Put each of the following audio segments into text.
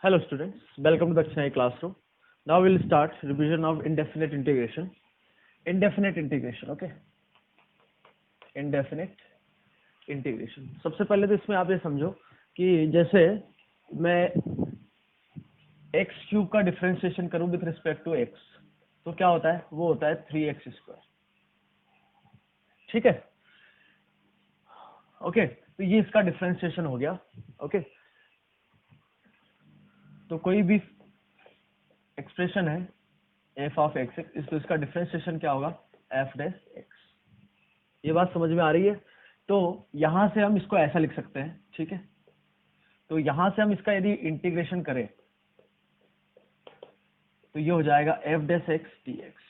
Hello students, welcome to the Chennai classroom. Now we'll start revision of indefinite integration. Indefinite integration, okay? Indefinite integration. सबसे पहले तो इसमें आप ये समझो कि जैसे मैं x क्यूब का डिफरेंशिएशन करूं विथ रिस्पेक्ट टू x, तो क्या होता है? वो होता है 3x स्क्वायर. ठीक है, ओके तो ये इसका डिफरेंशिएशन हो गया. ओके तो कोई भी एक्सप्रेशन है एफ ऑफ एक्स, तो इसका डिफरेंशिएशन क्या होगा? F dash x. ये बात समझ में आ रही है? तो यहां से हम इसको ऐसा लिख सकते हैं. ठीक है, तो यहां से हम इसका यदि इंटीग्रेशन करें तो ये हो जाएगा f dash x d x.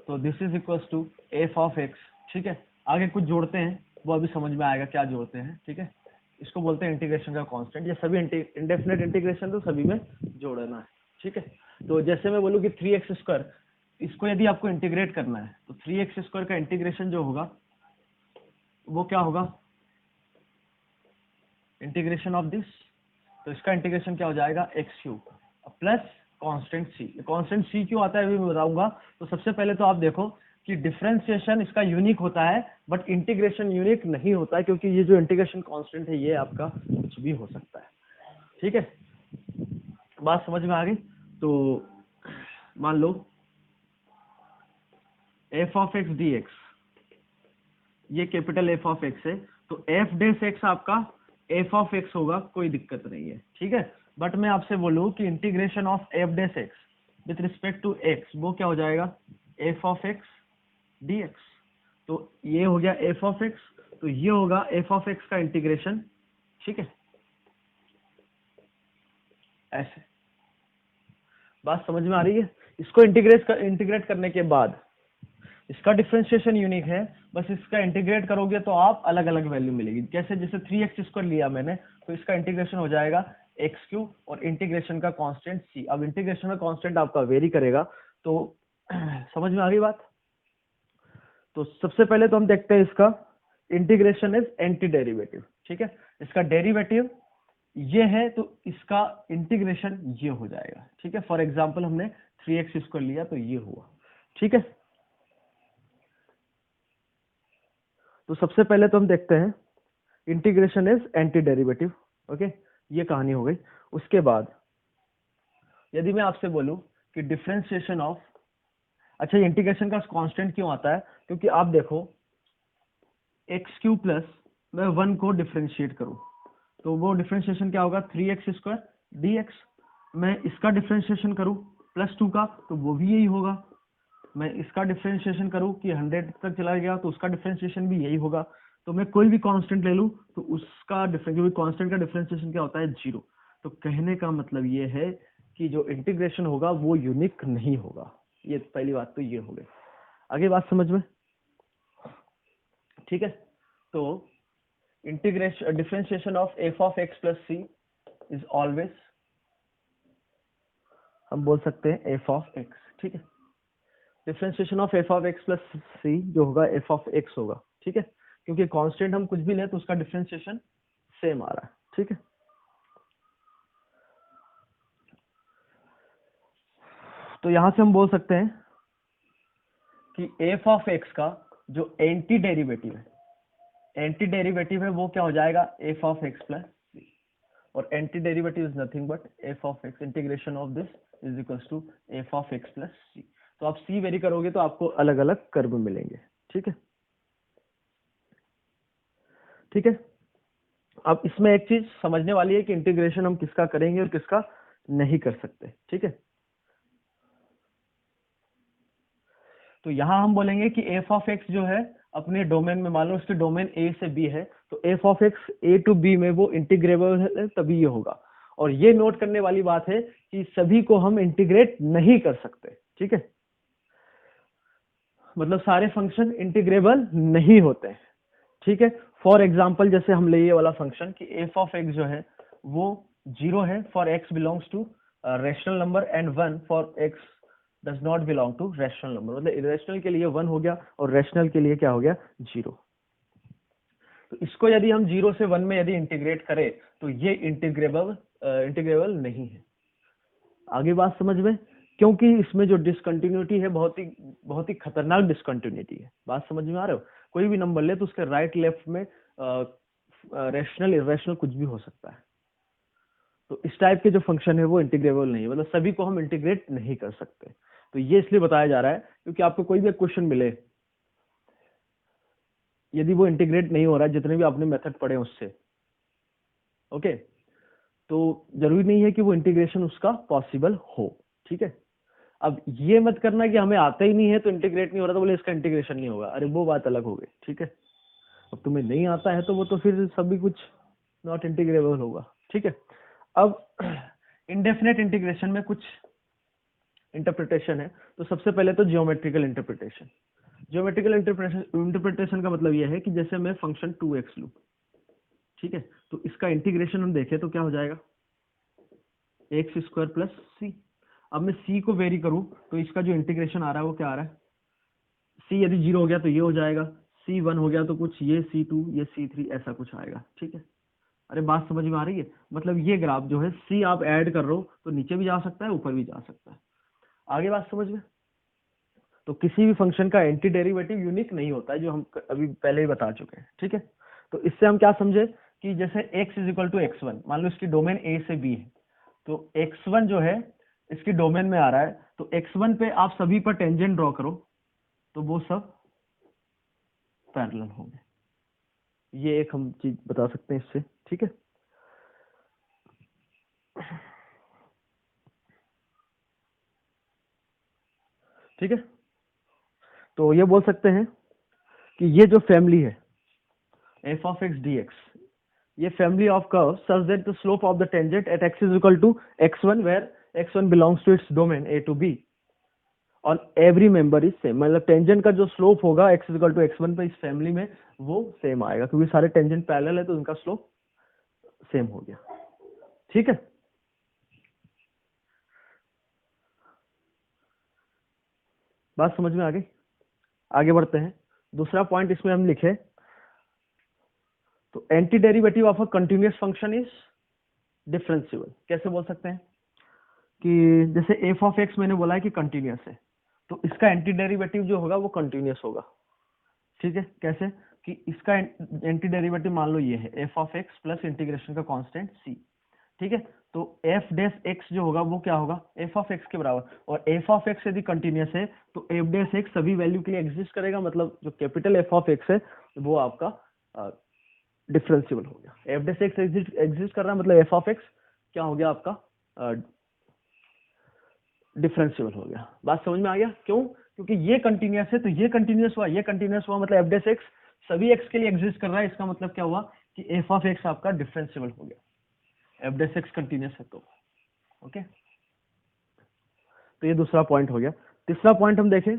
तो this is equal to f of x. ठीक है, आगे कुछ जोड़ते हैं, वो अभी समझ में आएगा क्या जोड़ते हैं. ठीक है, इसको बोलते हैं इंटीग्रेशन का कांस्टेंट. ये सभी इंडेफिनिट इंटीग्रेशन तो सभी में जोड़ना है. ठीक है, तो जैसे मैं बोलूँ कि 3x स्क्वायर, इसको यदि आपको इंटीग्रेट करना है तो 3x स्क्वायर का इंटीग्रेशन जो होगा वो क्या होगा? इंटीग्रेशन ऑफ दिस, तो इसका इंटीग्रेशन क्या हो जाएगा? एक्स क्यूब प्लस कांस्टेंट सी. कांस्टेंट सी क्यों आता है अभी मैं बताऊंगा. तो सबसे पहले तो आप देखो कि डिफरेंशिएशन इसका यूनिक होता है बट इंटीग्रेशन यूनिक नहीं होता है, क्योंकि ये जो इंटीग्रेशन कांस्टेंट है ये आपका कुछ भी हो सकता है. ठीक है, बात समझ में आ गई? तो मान लो f of x d x, ये कैपिटल एफ ऑफ एक्स है, तो एफ डैश एक्स आपका एफ ऑफ एक्स होगा, कोई दिक्कत नहीं है. ठीक है, बट मैं आपसे बोलूं कि integration of f dash x with respect to x, वो क्या हो जाएगा? F of x d x. तो ये हो गया एफ ऑफ एक्स, तो ये होगा एफ ऑफ एक्स का इंटीग्रेशन. ठीक है, ऐसे. बात समझ में आ रही है? इसको इंटीग्रेट करने के बाद इसका डिफरेंशिएशन यूनिक है, बस इसका इंटीग्रेट करोगे तो आप अलग अलग वैल्यू मिलेगी. कैसे? जैसे 3x स्क्वायर लिया मैंने, तो इसका इंटीग्रेशन हो जाएगा एक्स क्यूब और इंटीग्रेशन का कांस्टेंट c. अब इंटीग्रेशन का कांस्टेंट आपका वेरी करेगा, तो समझ में आ गई बात? तो सबसे पहले तो हम देखते हैं इसका इंटीग्रेशन इज एंटी डेरिवेटिव. ठीक है, इसका डेरिवेटिव ये है तो इसका इंटीग्रेशन ये हो जाएगा. ठीक है, फॉर एग्जाम्पल हमने 3x स्क्वायर लिया तो ये हुआ. ठीक है, तो सबसे पहले तो हम देखते हैं integration is anti derivative. Okay, ये कहानी हो गई. उसके बाद यदि मैं आपसे बोलूं कि डिफरेंशिएशन ऑफ, अच्छा ये इंटीग्रेशन का कांस्टेंट क्यों आता है? क्योंकि आप देखो एक्स क्यू प्लस मैं 1 को डिफरेंशिएट करूं तो वो डिफरेंशिएशन क्या होगा? 3x square d x. मैं इसका डिफरेंशिएशन करूं प्लस 2 का, तो वो भी यही होगा. मैं इसका डिफरेंशिएशन करूं कि 100 तक चला गया तो उसका डिफरेंशिएशन भी यही होगा. तो मैं कोई भी कांस्टेंट ले लूं तो उसका क्योंकि कांस्टेंट का डिफरेंशिएशन क्या होता है? 0. तो कहने का मतलब ये है कि जो इंटीग्रेशन होगा वो यूनिक नहीं होगा. ये पहली बात तो ये हो गई. आगे बात समझ में? ठीक है, तो integration differentiation of f of x plus c is always, हम बोल सकते हैं एफ ऑफ एक्स. ठीक है, differentiation of f of x plus c जो होगा एफ ऑफ एक्स होगा. ठीक है, क्योंकि कांस्टेंट हम कुछ भी ले तो उसका डिफरेंशिएशन सेम आ रहा है. ठीक है, तो यहां से हम बोल सकते हैं कि एफ ऑफ एक्स का जो एंटी डेरिवेटिव है वो क्या हो जाएगा? F of x plus c. और antiderivative is nothing but f of x. Integration of this is equals to f of x plus c. तो आप सी वेरी करोगे तो आपको अलग अलग कर्व मिलेंगे. ठीक है, ठीक है. अब इसमें एक चीज समझने वाली है कि इंटीग्रेशन हम किसका करेंगे और किसका नहीं कर सकते. ठीक है, तो यहां हम बोलेंगे कि एफ ऑफ एक्स जो है अपने डोमेन में, मान लो उसके डोमेन ए से बी है, तो f of x a to b में वो इंटीग्रेबल है तभी ये होगा. और ये नोट करने वाली बात है कि सभी को हम इंटीग्रेट नहीं कर सकते. ठीक है, मतलब सारे फंक्शन इंटीग्रेबल नहीं होते हैं. ठीक है, फॉर एग्जाम्पल जैसे हम ले ये वाला फंक्शन कि एफ ऑफ एक्स जो है वो 0 है for x belongs to rational number and 1 for x does not belong to rational number. मतलब इरेशनल के लिए 1 हो गया और रेशनल के लिए क्या हो गया? 0. तो इसको यदि हम 0 से 1 में यदि इंटीग्रेट करें तो ये इंटीग्रेबल नहीं है. आगे बात समझ में, क्योंकि इसमें जो डिसकंटिन्यूटी है बहुत ही खतरनाक डिसकंटिन्यूटी है। बात समझ में आ रहे हो? कोई भी नंबर ले तो उसके राइट लेफ्ट में रैशनल इरेशनल कुछ भी हो सकता है। तो इस टाइप के जो फंक्शन है वो इंटीग्रेबल नहीं है, मतलब सभी को हम इंटीग्रेट नहीं कर सकते। तो ये इसलिए बताया जा रहा है क्योंकि आपको कोई भी क्वेश्चन मिले, यदि वो इंटीग्रेट नहीं हो रहा है जितने भी आपने मेथड पढ़े उससे, ओके, तो जरूरी नहीं है कि वो इंटीग्रेशन उसका पॉसिबल हो। ठीक है, अब ये मत करना कि हमें आता ही नहीं है तो इंटीग्रेट नहीं हो रहा तो बोले इसका इंटीग्रेशन नहीं होगा, अरे वो बात अलग हो गई। ठीक है, अब तुम्हें नहीं आता है तो वो तो फिर सभी कुछ नॉट इंटीग्रेबल होगा। ठीक है, अब इंडेफिनेट इंटीग्रेशन में कुछ इंटरप्रिटेशन है। तो सबसे पहले तो जियोमेट्रिकल इंटरप्रिटेशन। जियोमेट्रिकल इंटरप्रिटेशन का मतलब यह है कि जैसे मैं फंक्शन 2x लूं, ठीक है, तो इसका इंटीग्रेशन हम देखें तो क्या हो जाएगा, एक्स स्क्वायर प्लस सी। अब मैं सी को वेरी करूं तो इसका जो इंटीग्रेशन आ रहा है वो क्या आ रहा है, सी यदि 0 हो गया तो ये हो जाएगा, सी 1 हो गया तो कुछ ये C2 ये C3 ऐसा कुछ आएगा। ठीक है, अरे बात समझ में आ रही है? मतलब ये ग्राफ जो है सी आप ऐड कर रहे हो तो नीचे भी जा सकता है ऊपर भी जा सकता है। आगे बात समझ में? तो किसी भी फंक्शन का एंटी डेरिवेटिव यूनिक नहीं होता है, जो हम अभी पहले ही बता चुके हैं। ठीक है, तो इससे हम क्या समझे कि जैसे x = x1, मान लो इसकी डोमेन a से b है, तो x1 जो है इसकी डोमेन में आ रहा है, तो x1 पे आप सभी पर टेंजेंट ड्रॉ करो तो वो सब पैरेलल होंगे। ये एक हम चीज बता सकते हैं इससे। ठीक है, ठीक है, तो ये बोल सकते हैं कि ये जो फैमिली है f of x dx, ये family of curve such that the slope of the tangent at x is equal to x1 where x1 belongs to its domain a to b on every member is same। मतलब tangent का जो slope होगा x is equal to x1 पे इस family में वो same आएगा, क्योंकि सारे टेंजेंट पैरेलल है तो उनका स्लोप सेम हो गया। ठीक है, बात समझ में आ गई? आगे बढ़ते हैं। दूसरा पॉइंट इसमें हम लिखे तो anti derivative of a continuous function is differentiable. कैसे बोल सकते हैं कि जैसे f of x मैंने बोला है कि कंटिन्यूअस है, तो इसका एंटी डेरिवेटिव जो होगा वो कंटिन्यूअस होगा। ठीक है, कैसे कि इसका एंटी डेरिवेटिव मान लो ये है f of x plus integration का कांस्टेंट c। ठीक है, तो f डैश x जो होगा वो क्या होगा, f of x के बराबर, और f of x यदि कंटिन्यूअस है तो f डैश x सभी वैल्यू के लिए एग्जिस्ट करेगा, मतलब जो कैपिटल f of x है वो आपका डिफरेंशिएबल हो गया। f डैश x एग्जिस्ट कर रहा है मतलब f of x क्या हो गया आपका, डिफरेंशिएबल हो गया। बात समझ में आ गया? क्यों? क्योंकि ये कंटिन्यूअस है तो ये कंटिन्यूअस हुआ, ये कंटिन्यूअस हुआ, मतलब f डैश x सभी x के लिए एग्जिस्ट कर रहा है। इसका मतलब क्या हुआ कि f of x आपका डिफरेंशिएबल हो गया, f डैश x कंटिन्यूअस है तो। ओके, तो ये दूसरा पॉइंट हो गया। तीसरा पॉइंट हम देखें,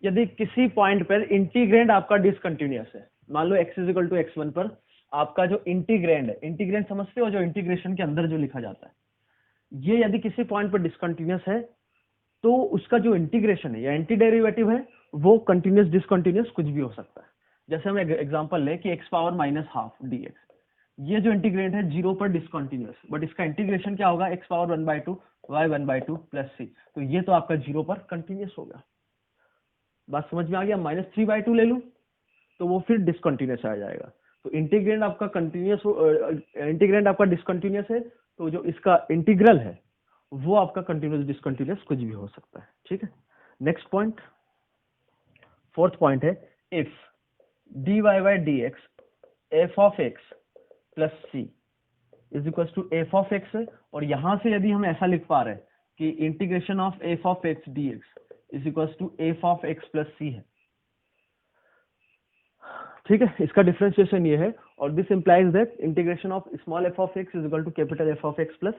यदि किसी पॉइंट पर इंटीग्रैंड आपका डिसकंटिन्यूअस है, मान लो x = x1 पर आपका जो इंटीग्रैंड है, इंटीग्रैंड समझते हो जो इंटीग्रेशन के अंदर जो लिखा जाता है, ये यदि किसी पॉइंट पर डिसकंटिन्यूअस है तो उसका जो इंटीग्रेशन है या एंटी डेरिवेटिव है वो कंटिन्यूअस डिसकंटिन्यूअस कुछ भी हो सकता है। जैसे हम एग्जांपल लें कि x⁻½ dx, ये जो इंटीग्रेंड है 0 पर डिसकंटिन्यूअस, बट इसका इंटीग्रेशन क्या होगा x⁻1/2 y1/2 प्लस c, तो ये तो आपका 0 पर कंटिन्यूअस होगा। बात समझ में आ गया? -3/2 ले लूं तो वो फिर डिसकंटिन्यूअस आ जाएगा। तो इंटीग्रेंड आपका कंटिन्यूअस, इंटीग्रेंड आपका डिसकंटिन्यूअस है तो जो इसका इंटीग्रल है वो आपका कंटिन्यूअस डिसकंटिन्यूअस कुछ भी हो सकता है। ठीक है, नेक्स्ट पॉइंट, फोर्थ पॉइंट है, if dy/dx f of x plus c is equal to f of x है, और यहां से यदि हम ऐसा लिख पा रहे हैं कि integration of f of x dx is equal to f of x plus c है, ठीक है, इसका डिफरेंशिएशन ये है, और this implies that integration of small f of x is equal to capital F of x plus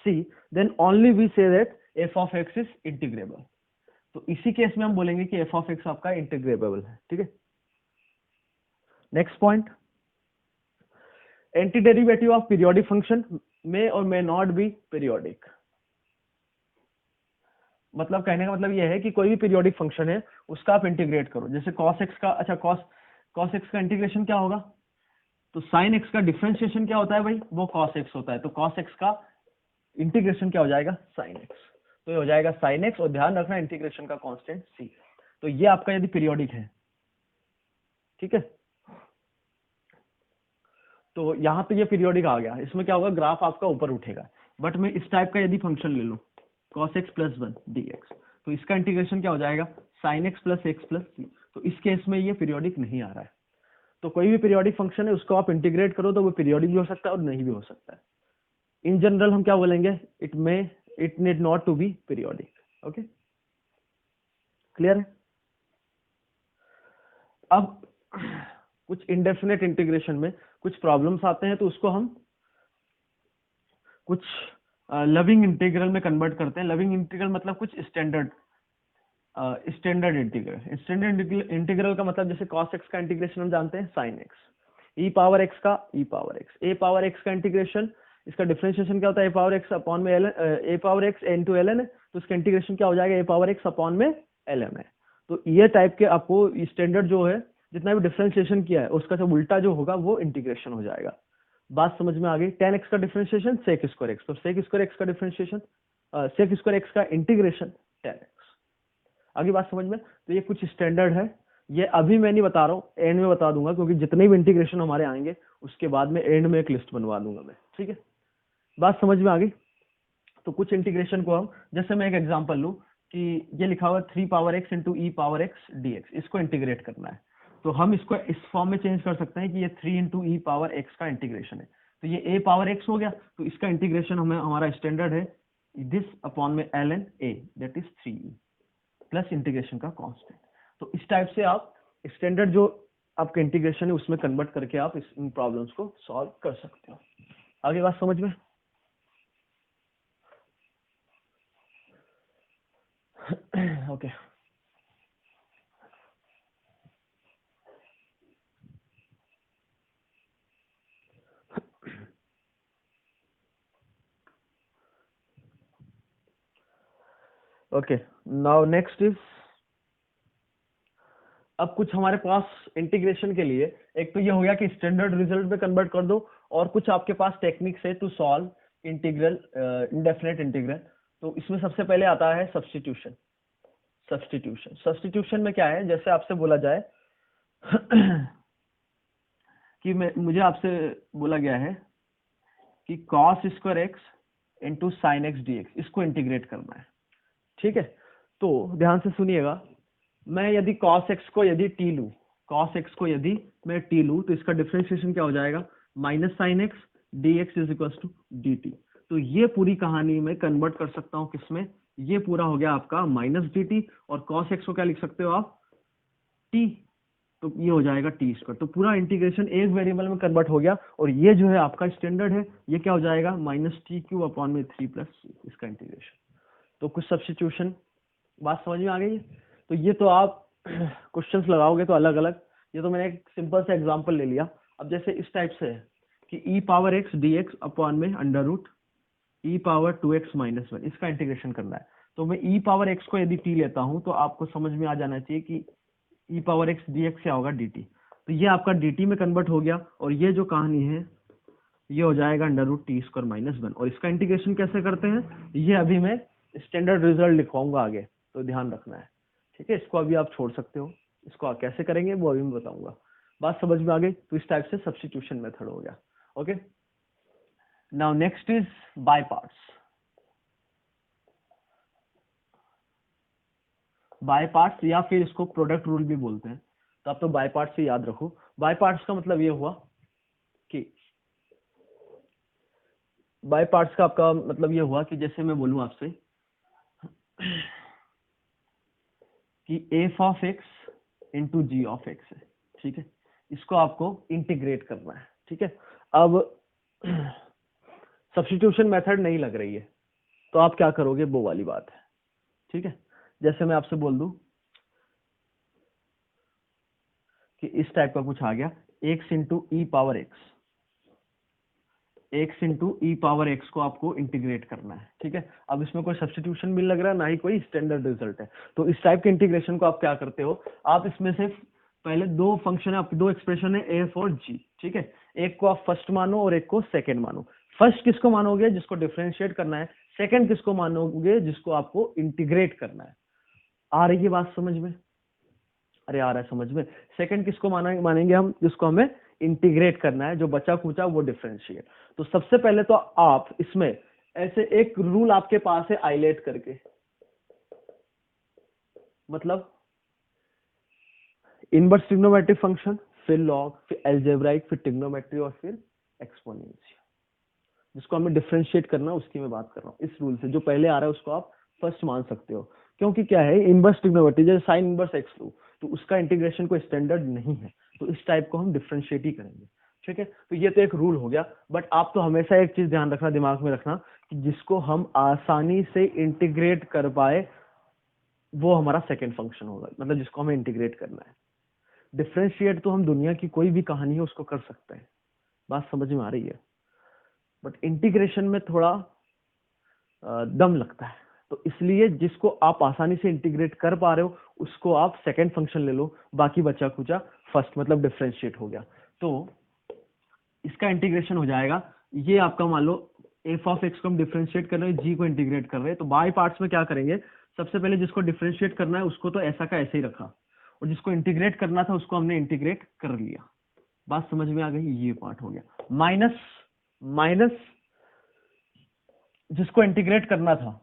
c, then only we say that f of x is integrable. तो इसी case में हम बोलेंगे कि f of x आपका integrable है। ठीक है, next point, antiderivative of periodic function may और मे नॉट बी पीरियोडिक। मतलब कहने का मतलब यह है कि कोई भी पीरियोडिक फंक्शन है उसका आप इंटीग्रेट करो, जैसे cos x का, अच्छा cos x का इंटीग्रेशन क्या होगा, तो sin x का डिफरेंशिएशन क्या होता है भाई, वो cos x होता है, तो cos x का इंटीग्रेशन क्या हो जाएगा, साइन एक्स। तो ये हो जाएगा साइन एक्स, और ध्यान रखना इंटीग्रेशन का कांस्टेंट सी। तो ये आपका यदि पीरियोडिक है, ठीक है, तो यहाँ पे ये पीरियोडिक आ गया, इसमें क्या होगा, ग्राफ आपका ऊपर उठेगा। बट मैं इस टाइप का यदि फंक्शन ले लूं cos x प्लस 1 dx, तो इसका इंटीग्रेशन क्या हो जाएगा, sin x plus x plus c. तो इस केस में ये पीरियोडिक नहीं आ रहा है। तो कोई भी पीरियोडिक फंक्शन है उसको आप इंटीग्रेट करो तो वो पीरियोडिक भी हो सकता है और नहीं भी हो सकता है। इन जनरल हम क्या बोलेंगे, it need not to be periodic. Okay, clear है। अब कुछ इंडेफिनेट इंटीग्रेशन में कुछ प्रॉब्लम्स आते हैं, तो उसको हम कुछ लविंग इंटीग्रल में कन्वर्ट करते हैं। लविंग इंटीग्रल मतलब कुछ स्टैंडर्ड इंटीग्रल। स्टैंडर्ड इंटीग्रल का मतलब जैसे cos x का इंटीग्रेशन हम जानते हैं sin x, e power x का e power x, a power x का इंटीग्रेशन, इसका डिफरेंशिएशन क्या होता है, a पावर x अपॉन में a power x into ln है, तो इसका इंटीग्रेशन क्या हो जाएगा, a पावर x अपॉन में ln है। तो ये टाइप के आपको स्टैंडर्ड जो है, जितना भी डिफरेंशिएशन किया है उसका जो उल्टा जो होगा वो इंटीग्रेशन हो जाएगा। बात समझ में आ गई। tan x का डिफरेंशिएशन sec स्क्वायर x, तो sec स्क्वायर x का डिफरेंशिएशन sec स्क्वायर x का इंटीग्रेशन tan x। आगे बात समझ में। तो ये कुछ स्टैंडर्ड है, ये अभी मैं नहीं बता रहा हूँ, एंड में बता दूंगा, क्योंकि जितने भी इंटीग्रेशन हमारे आएंगे उसके बाद में एंड में एक लिस्ट बनवा दूंगा मैं, ठीक है। बात समझ में आ गई। तो कुछ इंटीग्रेशन को हम, जैसे मैं एक एग्जांपल लूं कि ये लिखा हुआ 3 power x into e power x dx, इसको इंटीग्रेट करना है, तो हम इसको इस फॉर्म में चेंज कर सकते हैं कि ये 3 इंटू ई पावर एक्स का इंटीग्रेशन है। तो ये a पावर x हो गया, तो इसका इंटीग्रेशन हमें, हमारा स्टैंडर्ड है दिस अपॉन में ln a, that is 3e plus integration का कांस्टेंट। तो इस टाइप से आप स्टैंडर्ड जो आपका इंटीग्रेशन है उसमें कन्वर्ट करके आप इन प्रॉब्लम्स को सॉल्व कर सकते हो। आगे बात समझ में। Okay, okay, now next is, अब कुछ हमारे पास इंटीग्रेशन के लिए, एक तो ये हो गया कि स्टैंडर्ड रिजल्ट में कन्वर्ट कर दो, और कुछ आपके पास टेक्निक्स है to solve integral, indefinite integral. तो इसमें सबसे पहले आता है सब्स्टिट्यूशन। सब्स्टिट्यूशन में क्या है, जैसे आपसे बोला जाए कि मुझे आपसे बोला गया है कि cos square x into sine x d x, इसको इंटीग्रेट करना है, ठीक है। तो ध्यान से सुनिएगा, मैं यदि cos x को यदि t लूं, cos x को यदि मैं t लूं, तो इसका डिफरेंशिएशन क्या हो जाएगा, minus sine x d x is equal to d t. तो ये पूरी कहानी मैं कन्वर्ट कर सकता हूँ किसमें, ये पूरा हो गया आपका माइनस डी टी, और cos x को क्या लिख सकते हो आप, t, तो ये हो जाएगा टी स्क्वायर। तो पूरा इंटीग्रेशन एक वेरिएबल में कन्वर्ट हो गया, और ये जो है आपका स्टैंडर्ड है, ये क्या हो जाएगा, माइनस टी क्यू अपॉन में 3 प्लस इसका इंटीग्रेशन। तो कुछ सब्स्टिट्यूशन, बात समझ में आ गई है। तो ये तो आप क्वेश्चंस लगाओगे तो अलग अलग, ये तो मैंने एक सिंपल सा एग्जांपल ले लिया। अब जैसे इस टाइप से है कि e power x d x upon में अंडर रूट ई पावर 2x माइनस 1, इसका इंटीग्रेशन करना है। तो मैं e पावर x को यदि t लेता हूं, तो आपको समझ में आ जाना चाहिए कि e पावर x dx क्या होगा, dt। तो ये आपका dt में कन्वर्ट हो गया, और ये जो कहानी है ये हो जाएगा under root t square minus 1। और इसका इंटीग्रेशन कैसे करते हैं, ये अभी मैं स्टैंडर्ड रिजल्ट लिखवाऊंगा आगे, तो ध्यान रखना है, ठीक है। इसको अभी आप छोड़ सकते हो, इसको आप कैसे करेंगे वो अभी मैं बताऊंगा। बात समझ में आ गई। तो इस टाइप से सब्स्टिट्यूशन मेथड हो गया। Okay, now next is by parts. By parts या फिर इसको प्रोडक्ट रूल भी बोलते हैं, तो आप तो बाय पार्ट्स से याद रखो। बाय पार्ट्स का मतलब ये हुआ कि, बाय पार्ट्स का आपका मतलब ये हुआ कि जैसे मैं बोलूं आपसे कि f of x into g of x है, ठीक है, इसको आपको इंटीग्रेट करना है, ठीक है। अब सब्स्टिट्यूशन मेथड नहीं लग रही है, तो आप क्या करोगे, वो वाली बात है, ठीक है। जैसे मैं आपसे बोल दूं कि इस टाइप का कुछ आ गया, x into e power x, x into e power x को आपको इंटीग्रेट करना है, ठीक है। अब इसमें कोई सब्स्टिट्यूशन भी लग रहा है, ना ही कोई स्टैंडर्ड रिजल्ट है। तो इस टाइप के इंटीग्रेशन को आप क्या करते हो, आप इसमें से पहले दो फंक्शन है, दो एक्सप्रेशन है एफ और जी, ठीक है। एक को आप फर्स्ट मानो और एक को सेकंड मानो। फर्स्ट किसको मानोगे? जिसको डिफरेंशिएट करना है। सेकंड किसको मानोगे? जिसको आपको इंटीग्रेट करना है। आ रही है बात समझ में? अरे आ रहा है समझ में? सेकंड किसको मानेंगे हम? जिसको हमें इंटीग्रेट करना है, जो बचा कुचा वो डिफरेंशिएट। तो सबसे पहले तो आप इसमें ऐसे एक रूल आपके पास है आइलेट करके, मतलब इनवर्स ट्रिग्नोमेट्रिक फंक्शन, फिर लॉग, फिर एल्जेब्राइक, फिर ट्रिग्नोमेट्री और फिर एक्सपोनेंशियल। जिसको हमें डिफरेंशिएट करना है उसकी मैं बात कर रहा हूँ। इस रूल से जो पहले आ रहा है उसको आप फर्स्ट मान सकते हो, क्योंकि क्या है इनवर्स ट्रिग्नोमेट्री, जैसे साइन इनवर्स एक्स लो तो उसका इंटीग्रेशन कोई स्टैंडर्ड नहीं है, तो इस टाइप को हम डिफरेंशिएट ही करेंगे। ठीक है, तो ये तो एक रूल हो गया। बट आप तो हमेशा एक चीज ध्यान रखना, दिमाग में रखना कि जिसको हम आसानी से इंटीग्रेट कर पाए वो हमारा सेकेंड फंक्शन होगा, मतलब जिसको हमें इंटीग्रेट करना है। डिफरेंशिएट तो हम दुनिया की कोई भी कहानी है उसको कर सकते हैं, बात समझ में आ रही है। बट इंटीग्रेशन में थोड़ा दम लगता है, तो इसलिए जिसको आप आसानी से इंटीग्रेट कर पा रहे हो उसको आप सेकेंड फंक्शन ले लो, बाकी बचा कुचा फर्स्ट, मतलब डिफरेंशिएट हो गया। तो इसका इंटीग्रेशन हो जाएगा, ये आपका मान लो एफ ऑफ एक्स को हम डिफरेंशिएट कर रहे हैं, जी को इंटीग्रेट कर रहे हैं, तो बाय पार्ट्स में क्या करेंगे? सबसे पहले जिसको डिफरेंशिएट करना है उसको तो ऐसा का ऐसे ही रखा, और जिसको इंटीग्रेट करना था उसको हमने इंटीग्रेट कर लिया। बात समझ में आ गई? ये पार्ट हो गया। माइनस माइनस जिसको इंटीग्रेट करना था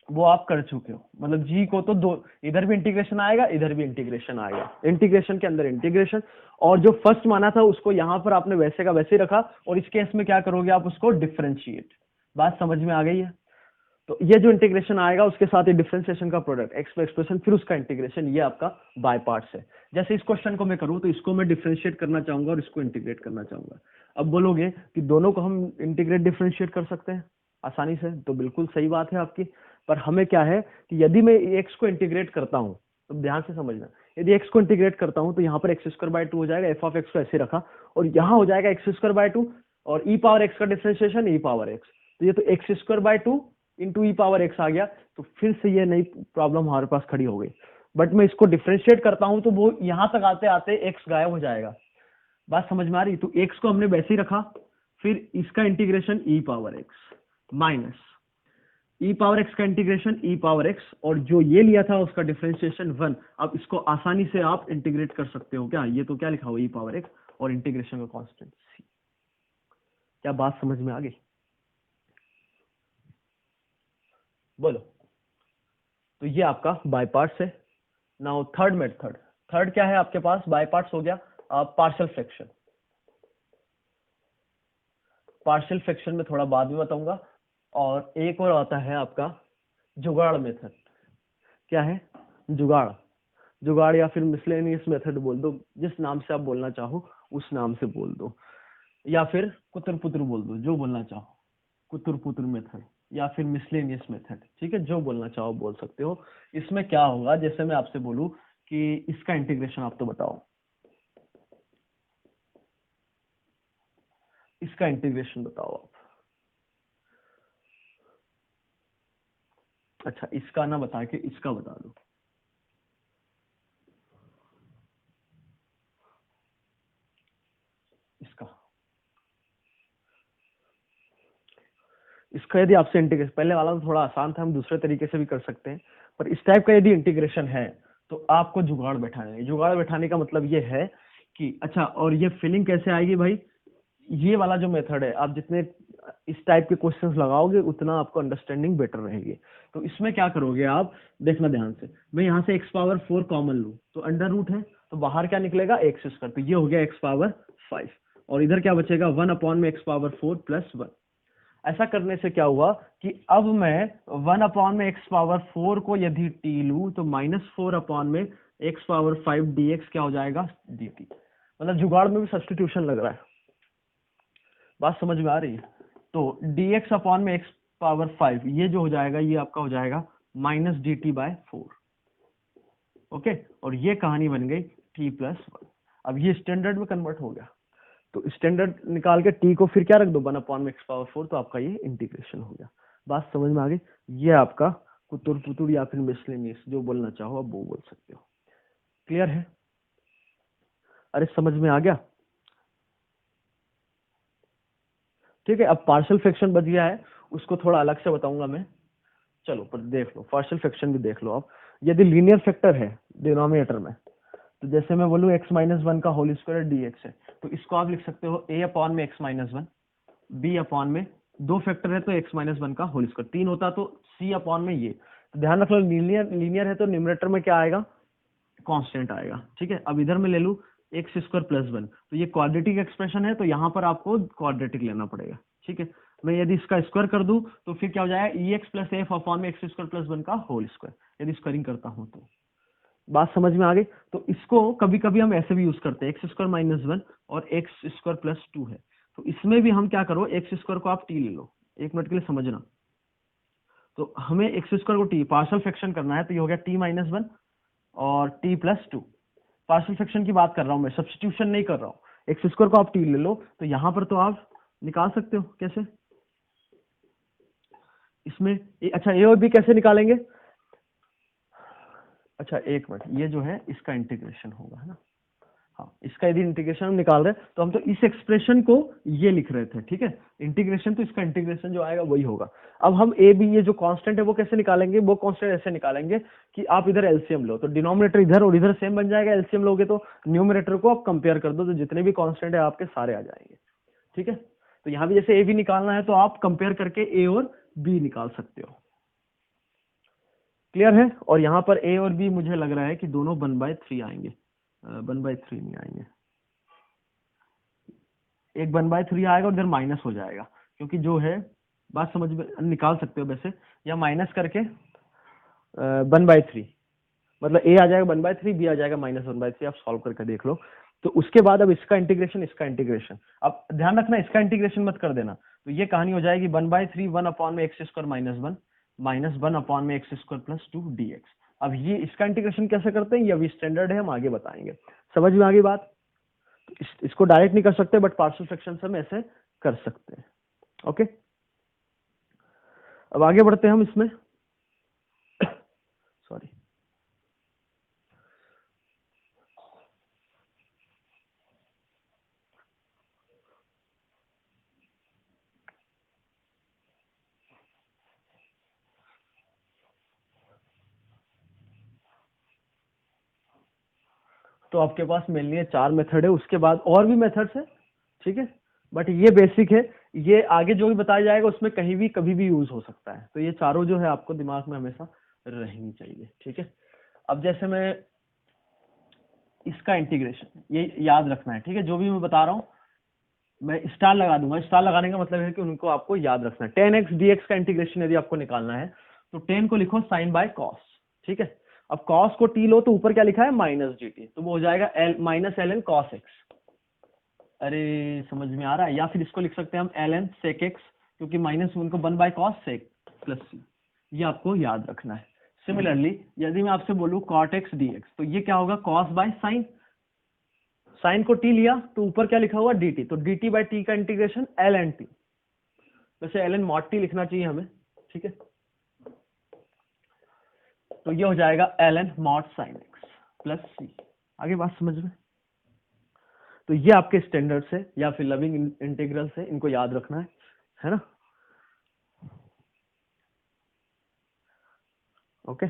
वो आप कर चुके हो, मतलब जी को तो दो, इधर भी इंटीग्रेशन आएगा इधर भी इंटीग्रेशन आएगा, इंटीग्रेशन के अंदर इंटीग्रेशन। और जो फर्स्ट माना था उसको यहां पर आपने वैसे का वैसे रखा, और इस केस में क्या करोगे आप? उसको डिफरेंशिएट। बात समझ में आ गई है? तो ये जो इंटीग्रेशन आएगा उसके साथ ही डिफरेंशिएशन का प्रोडक्ट एक्स एक्सप्रेशन, फिर उसका इंटीग्रेशन, ये आपका बाय पार्ट्स है। जैसे इस क्वेश्चन को मैं करूं तो इसको मैं डिफरेंशिएट करना चाहूंगा और इसको इंटीग्रेट करना चाहूंगा। अब बोलोगे कि दोनों को हम इंटीग्रेट डिफरेंशिएट कर सकते हैं आसानी से, तो बिल्कुल सही बात है आपकी। पर हमें क्या है कि यदि मैं एक्स को इंटीग्रेट करता हूं, तो ध्यान से समझना, यदि एक्स को इंटीग्रेट करता हूं तो यहाँ पर एक्स स्क्वायर बाय 2 हो जाएगा, एफ ऑफ एक्स को ऐसे रखा, और यहाँ हो जाएगा एक्स स्क्वायर बाय 2, और ई पावर एक्स का डिफरेंशिएशन ई पावर एक्स, तो ये तो x square by 2 into e power x आ गया। तो फिर से ये नई प्रॉब्लम हमारे पास खड़ी हो गई। बट मैं इसको डिफरेंशिएट करता हूं तो वो यहां तक आते आते एक्स गायब हो जाएगा। बात समझ में आ रही? तो एक्स को हमने वैसे ही रखा, फिर इसका integration e power x minus e power x का इंटीग्रेशन ई पावर एक्स, और जो ये लिया था उसका डिफरेंशिएशन 1। अब इसको आसानी से आप इंटीग्रेट कर सकते हो क्या? ये तो क्या लिखा हुआ ई पावर एक्स और इंटीग्रेशन का कांस्टेंट सी। क्या बात समझ में आ गई? बोलो। तो ये आपका बाय पार्ट्स है। नाउ थर्ड मेथड, थर्ड क्या है आपके पास? बाय पार्ट्स हो गया, पार्शियल फ्रैक्शन। पार्शियल फ्रैक्शन में थोड़ा बाद में बताऊंगा। और एक और आता है आपका जुगाड़ मेथड। क्या है? जुगाड़, जुगाड़ या फिर मिसलेनियस मेथड बोल दो, जिस नाम से आप बोलना चाहो उस नाम से बोल दो, या फिर कुतर पुत्र बोल दो, जो बोलना चाहो, कुतर पुत्र मेथड या फिर मिसलेनियस मेथड, ठीक है, जो बोलना चाहो बोल सकते हो। इसमें क्या होगा, जैसे मैं आपसे बोलूं कि इसका इंटीग्रेशन आप तो बताओ, इसका इंटीग्रेशन बताओ आप। अच्छा, इसका ना बता के इसका बता दो। इसका यदि आपसे इंटीग्रेशन, पहले वाला तो थोड़ा आसान था, हम दूसरे तरीके से भी कर सकते हैं, पर इस टाइप का यदि इंटीग्रेशन है तो आपको जुगाड़ बैठाना है। जुगाड़ बैठाने का मतलब ये है कि अच्छा, और ये फीलिंग कैसे आएगी भाई? ये वाला जो मेथड है, आप जितने इस टाइप के क्वेश्चंस लगाओगे उतना आपको अंडरस्टैंडिंग बेटर रहेगी। तो इसमें क्या करोगे आप, देखना ध्यान से, मैं यहाँ से एक्स पावर 4 कॉमन लूँ तो अंडर रूट है, तो बाहर क्या निकलेगा? एक्स स्क्वायर, तो ये हो गया एक्स पावर 5, और इधर क्या बचेगा? 1 अपॉन में एक्स पावर 4 प्लस 1। ऐसा करने से क्या हुआ कि अब मैं 1 अपॉन में एक्स पावर 4 को यदि टी लूं तो -4 अपॉन में एक्स पावर 5 dx क्या हो जाएगा? dt। मतलब जुगाड़ में भी सब्स्टिट्यूशन लग रहा है। बात समझ में आ रही है? तो dx अपॉन में एक्स पावर 5 ये जो हो जाएगा ये आपका हो जाएगा -dt/4। ओके, और ये कहानी बन गई t+1। अब ये स्टैंडर्ड में कन्वर्ट हो गया, तो स्टैंडर्ड निकाल के टी को फिर क्या रख दो? 1 अपॉन में एक्स पावर 4, तो आपका ये इंटीग्रेशन हो गया। बात समझ में आ गई? ये आपका कुतुर पुतुर या फिर मिसलेनियस, जो बोलना चाहो आप वो बोल सकते हो। क्लियर है? अरे समझ में आ गया? ठीक है, अब पार्शियल फ्रैक्शन बच गया है, उसको थोड़ा अलग से बताऊंगा मैं। चलो पर देख लो, पार्शियल फ्रैक्शन भी देख लो आप। यदि लीनियर फैक्टर है डिनोमिनेटर में, तो जैसे मैं बोलूँ x माइनस वन का होल स्क्वायर dx है, तो इसको आप लिख सकते हो a अपॉन में x minus one, b upon में, दो फैक्टर है तो x माइनस वन का होल स्क्वायर, तीन होता तो c अपॉन में ये। तो ध्यान रख लो, लीनियर है तो न्यूमरेटर में क्या आएगा, कांस्टेंट आएगा। ठीक है, अब इधर मैं ले लूँ एक्स स्क्वायर प्लस वन, तो ये क्वाड्रेटिक एक्सप्रेशन है, तो यहाँ पर आपको क्वाड्रेटिक लेना पड़ेगा। ठीक है, मैं यदि इसका स्क्वायर कर दूं तो फिर क्या हो जाएगा, ई एक्स प्लस एफ अपॉन में एक्स स्क्वायर प्लस वन का होल स्क्वायर, यदि स्क्वायरिंग करता हूं तो। बात समझ में आ गई? तो इसको कभी कभी हम ऐसे भी यूज करते हैं, एक्स स्क्वायर माइनस वन और एक्स स्क्वायर प्लस टू है, तो इसमें भी हम क्या करो, एक्स स्क्वायर को आप टी ले लो, एक मिनट के लिए समझना। तो हमें एक्स स्क्वायर को टी पार्शियल फ्रैक्शन करना है, तो ये हो गया टी माइनस वन और T plus two. Partial fraction की बात कर रहा हूं मैं, सब्स्टिट्यूशन नहीं कर रहा हूं। एक्स स्क्वायर को आप टी ले लो, तो यहां पर तो आप निकाल सकते हो, कैसे इसमें अच्छा ए और बी कैसे निकालेंगे? अच्छा एक मिनट, ये जो है इसका इंटीग्रेशन होगा, है ना। हाँ, इसका यदि इंटीग्रेशन हम निकाल रहे हैं तो हम तो इस एक्सप्रेशन को ये लिख रहे थे। ठीक है, इंटीग्रेशन तो इसका इंटीग्रेशन जो आएगा वही होगा। अब हम ए बी ये जो कांस्टेंट है वो कैसे निकालेंगे? वो कांस्टेंट ऐसे निकालेंगे कि आप इधर एलसीएम लो, तो डिनोमिनेटर इधर और इधर सेम बन जाएगा। एलसीएम लोगे तो न्यूमरेटर को आप कंपेयर कर दो, तो जितने भी कांस्टेंट है आपके सारे आ जाएंगे। ठीक है, तो यहाँ भी जैसे ए बी निकालना है तो आप कंपेयर करके ए और बी निकाल सकते हो। क्लियर है? और यहाँ पर ए और बी मुझे लग रहा है कि दोनों 1/3 आएंगे, 1/3 नहीं आएंगे, एक 1/3 आएगा और इधर माइनस हो जाएगा, क्योंकि जो है बात समझ में निकाल सकते हो वैसे, या माइनस करके 1/3, मतलब ए आ जाएगा 1/3, बी आ जाएगा -1/3, आप सॉल्व करके देख लो। तो उसके बाद अब इसका इंटीग्रेशन, इसका इंटीग्रेशन, अब ध्यान रखना इसका इंटीग्रेशन मत कर देना, तो ये कहानी हो जाएगी 1/3 1 अपॉन में x square minus one minus 1 upon में x square plus two dx। अब ये इसका इंटीग्रेशन कैसे करते हैं, ये अभी स्टैंडर्ड है, हम आगे बताएंगे। समझ में आ गई बात? इसको डायरेक्ट नहीं कर सकते, बट पार्शियल फ्रैक्शन से हम ऐसे कर सकते हैं। ओके, अब आगे बढ़ते हैं हम इसमें। सॉरी, तो आपके पास मेनली 4 मेथड है, उसके बाद और भी मेथड्स है। ठीक है, बट ये बेसिक है, ये आगे जो भी बताया जाएगा उसमें कहीं भी कभी भी यूज हो सकता है, तो ये चारों जो है आपको दिमाग में हमेशा रहनी चाहिए। ठीक है, अब जैसे मैं इसका इंटीग्रेशन, ये याद रखना है। ठीक है, जो भी मैं बता रहा हूँ मैं स्टार लगा दूंगा, स्टार लगाने का मतलब है कि उनको आपको याद रखना है। 10x dx का इंटीग्रेशन यदि आपको निकालना है तो 10 को लिखो साइन बाय कॉस। ठीक है, अब कॉस को टी लो तो ऊपर क्या लिखा है, माइनस gt, तो वो हो जाएगा l minus l n cos x. अरे समझ में आ रहा है? या फिर इसको लिख सकते हैं हम एल एन सेक एक्स, क्योंकि माइनस उनको 1/cos सेक प्लस सी, ये आपको याद रखना है। सिमिलरली यदि मैं आपसे बोलूं कॉट एक्स dx, तो ये क्या होगा, कॉस बाय साइन, साइन को टी लिया तो ऊपर क्या लिखा हुआ dt, तो dt बाय टी का इंटीग्रेशन एल एन टी, वैसे एल एन मॉड टी लिखना चाहिए हमें। ठीक है, तो ये हो जाएगा l n mod sine x plus c. आगे बात समझ में? तो ये आपके स्टैंडर्ड से या फिर लविंग इंटीग्रल से, इनको याद रखना है ना। ओके,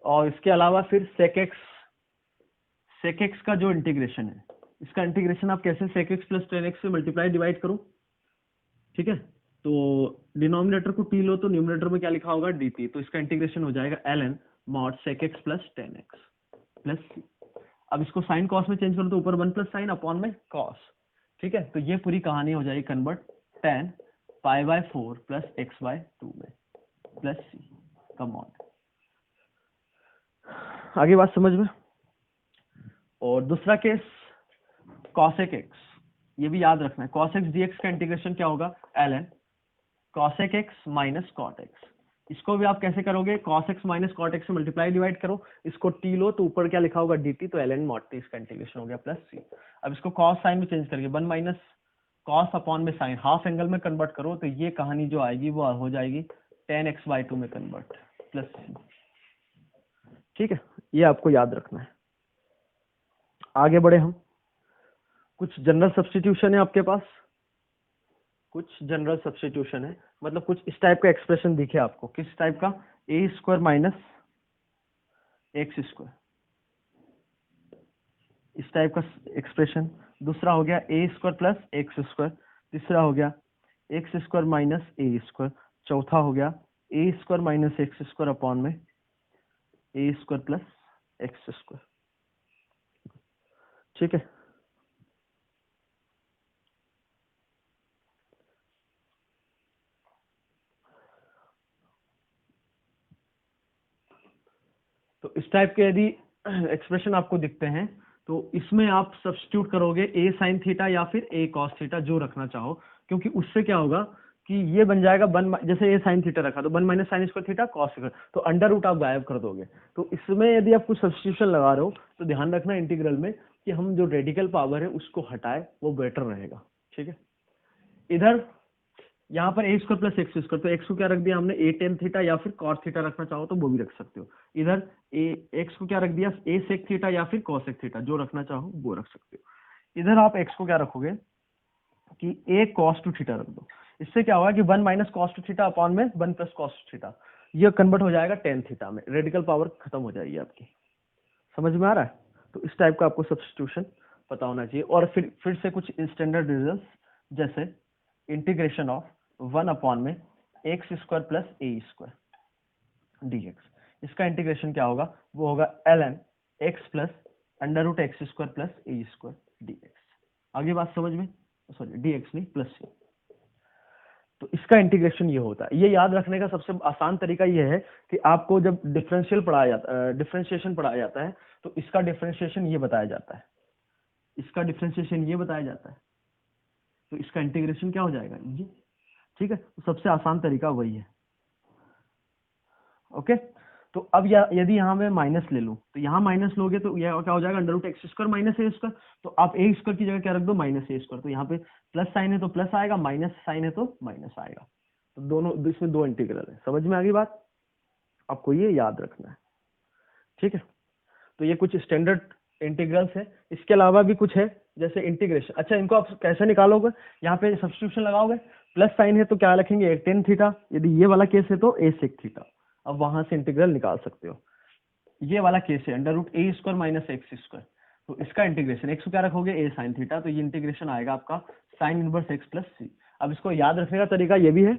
और इसके अलावा फिर सेक एक्स का जो इंटीग्रेशन है, इसका इंटीग्रेशन आप कैसे, sec x plus tan x से मल्टीप्लाई डिवाइड करो। ठीक है, तो डिनोमिनेटर को टी लो तो न्यूमरेटर में क्या लिखा होगा dt, तो इसका इंटीग्रेशन हो जाएगा l n mod sec x plus tan x plus c. अब इसको साइन कॉस में चेंज करो तो ऊपर 1 प्लस साइन अपॉन में कॉस। ठीक है, तो ये पूरी कहानी हो जाएगी कन्वर्ट tan π/4 प्लस x/2 में प्लस सी का मॉड। आगे बात समझ में? और दूसरा केस cosec x, ये भी याद रखना है, cos x dx का इंटीग्रेशन क्या होगा, ln cosec x minus cot x। इसको भी आप कैसे करोगे, cos x minus cot x से मल्टीप्लाई डिवाइड करो, इसको t लो तो ऊपर क्या लिखा होगा dt, तो ln mod t, इसका इंटीग्रेशन हो गया प्लस सी। अब इसको cos साइन में चेंज करके 1 माइनस cos अपॉन में साइन, हाफ एंगल में कन्वर्ट करो, तो ये कहानी जो आएगी वो हो जाएगी tan x/2 में कन्वर्ट प्लस सी। ठीक है, ये आपको याद रखना है। आगे बढ़े हम। कुछ जनरल सब्स्टिट्यूशन है आपके पास, कुछ जनरल सब्स्टिट्यूशन है, मतलब कुछ इस टाइप का एक्सप्रेशन दिखे आपको, किस टाइप का, a square minus x square, इस टाइप का एक्सप्रेशन। दूसरा हो गया a square plus x square, तीसरा हो गया x square minus a square, चौथा हो गया a square minus x square upon में a square plus x square. ठीक है, तो इस टाइप के यदि एक्सप्रेशन आपको दिखते हैं तो इसमें आप सब्स्टिट्यूट करोगे ए साइन थीटा या फिर ए कॉस थीटा, जो रखना चाहो, क्योंकि उससे क्या होगा कि ये बन जाएगा वन, जैसे ए साइन थीटा रखा तो one minus sine square theta cos square, तो अंडर रूट आप गायब कर दोगे। तो इसमें यदि आप कुछ सब्स्टिट्यूशन लगा रहे हो तो ध्यान रखना इंटीग्रल में कि हम जो रेडिकल पावर है उसको हटाए, वो बेटर रहेगा। ठीक है, इधर यहाँ पर ए स्क्वायर प्लस एक्स स्क्वायर, तो एक्स को क्या रख दिया हमने, ए टेन थीटा या फिर कॉस थीटा रखना चाहो तो वो भी रख सकते हो। इधर ए एक्स को क्या रख दिया, ए सेक थीटा या फिर कॉस सेक थीटा, जो रखना चाहो वो रख सकते हो। इधर आप एक्स को क्या रखोगे कि ए कॉस टू थीटा रख दो। इससे क्या होगा कि one minus cos two theta upon में one plus cos two theta, ये कन्वर्ट हो जाएगा टेन थीटा में, रेडिकल पावर खत्म हो जाएगी आपकी। समझ में आ रहा है? तो इस टाइप का आपको सब्स्टिट्यूशन पता होना चाहिए। और फिर से कुछ स्टैंडर्ड रिजल्ट, जैसे इंटीग्रेशन ऑफ वन अपॉन में x square plus a square d x, इसका इंटीग्रेशन क्या होगा, वो होगा l n x plus under root x square plus a square d x. आगे बात समझ में, सॉरी डी एक्स नहीं प्लस सी। तो इसका इंटीग्रेशन ये होता है। ये याद रखने का सबसे आसान तरीका ये है कि आपको जब डिफरेंशियल पढ़ाया जाता, डिफरेंशिएशन पढ़ाया जाता है तो इसका डिफरेंशिएशन ये बताया जाता है, इसका डिफरेंशिएशन ये बताया जाता है, तो इसका इंटीग्रेशन क्या हो जाएगा ये। ठीक है, तो सबसे आसान तरीका वही है। ओके, तो अब यदि यहाँ मैं माइनस ले लूं तो यहाँ माइनस लोगे तो यह क्या हो जाएगा, under root x square minus a square, तो आप ए स्क्वायर की जगह क्या रख दो, माइनस ए स्क्वायर, तो यहाँ पे प्लस साइन है तो प्लस आएगा, माइनस साइन है तो माइनस आएगा। तो दोनों, इसमें दो इंटीग्रल है। समझ में आ गई बात? आपको ये याद रखना है। ठीक है, तो ये कुछ स्टैंडर्ड इंटीग्रल्स है। इसके अलावा भी कुछ है, जैसे इंटीग्रेशन। अच्छा, इनको आप कैसे निकालोगे, यहाँ पे सब्स्टिट्यूशन लगाओगे, प्लस साइन है तो क्या रखेंगे, टेन थीटा, यदि ये वाला केस है तो ए सेक थीटा। अब वहां से इंटीग्रल निकाल सकते हो। ये वाला केस है अंडर रूट ए स्क्वायर माइनस एक्स स्क्वायर, तो इसका इंटीग्रेशन एक्स को क्या रखोगे, ए साइन थीटा, तो ये इंटीग्रेशन आएगा आपका sine inverse x plus c. अब इसको याद रखने का तरीका ये भी है,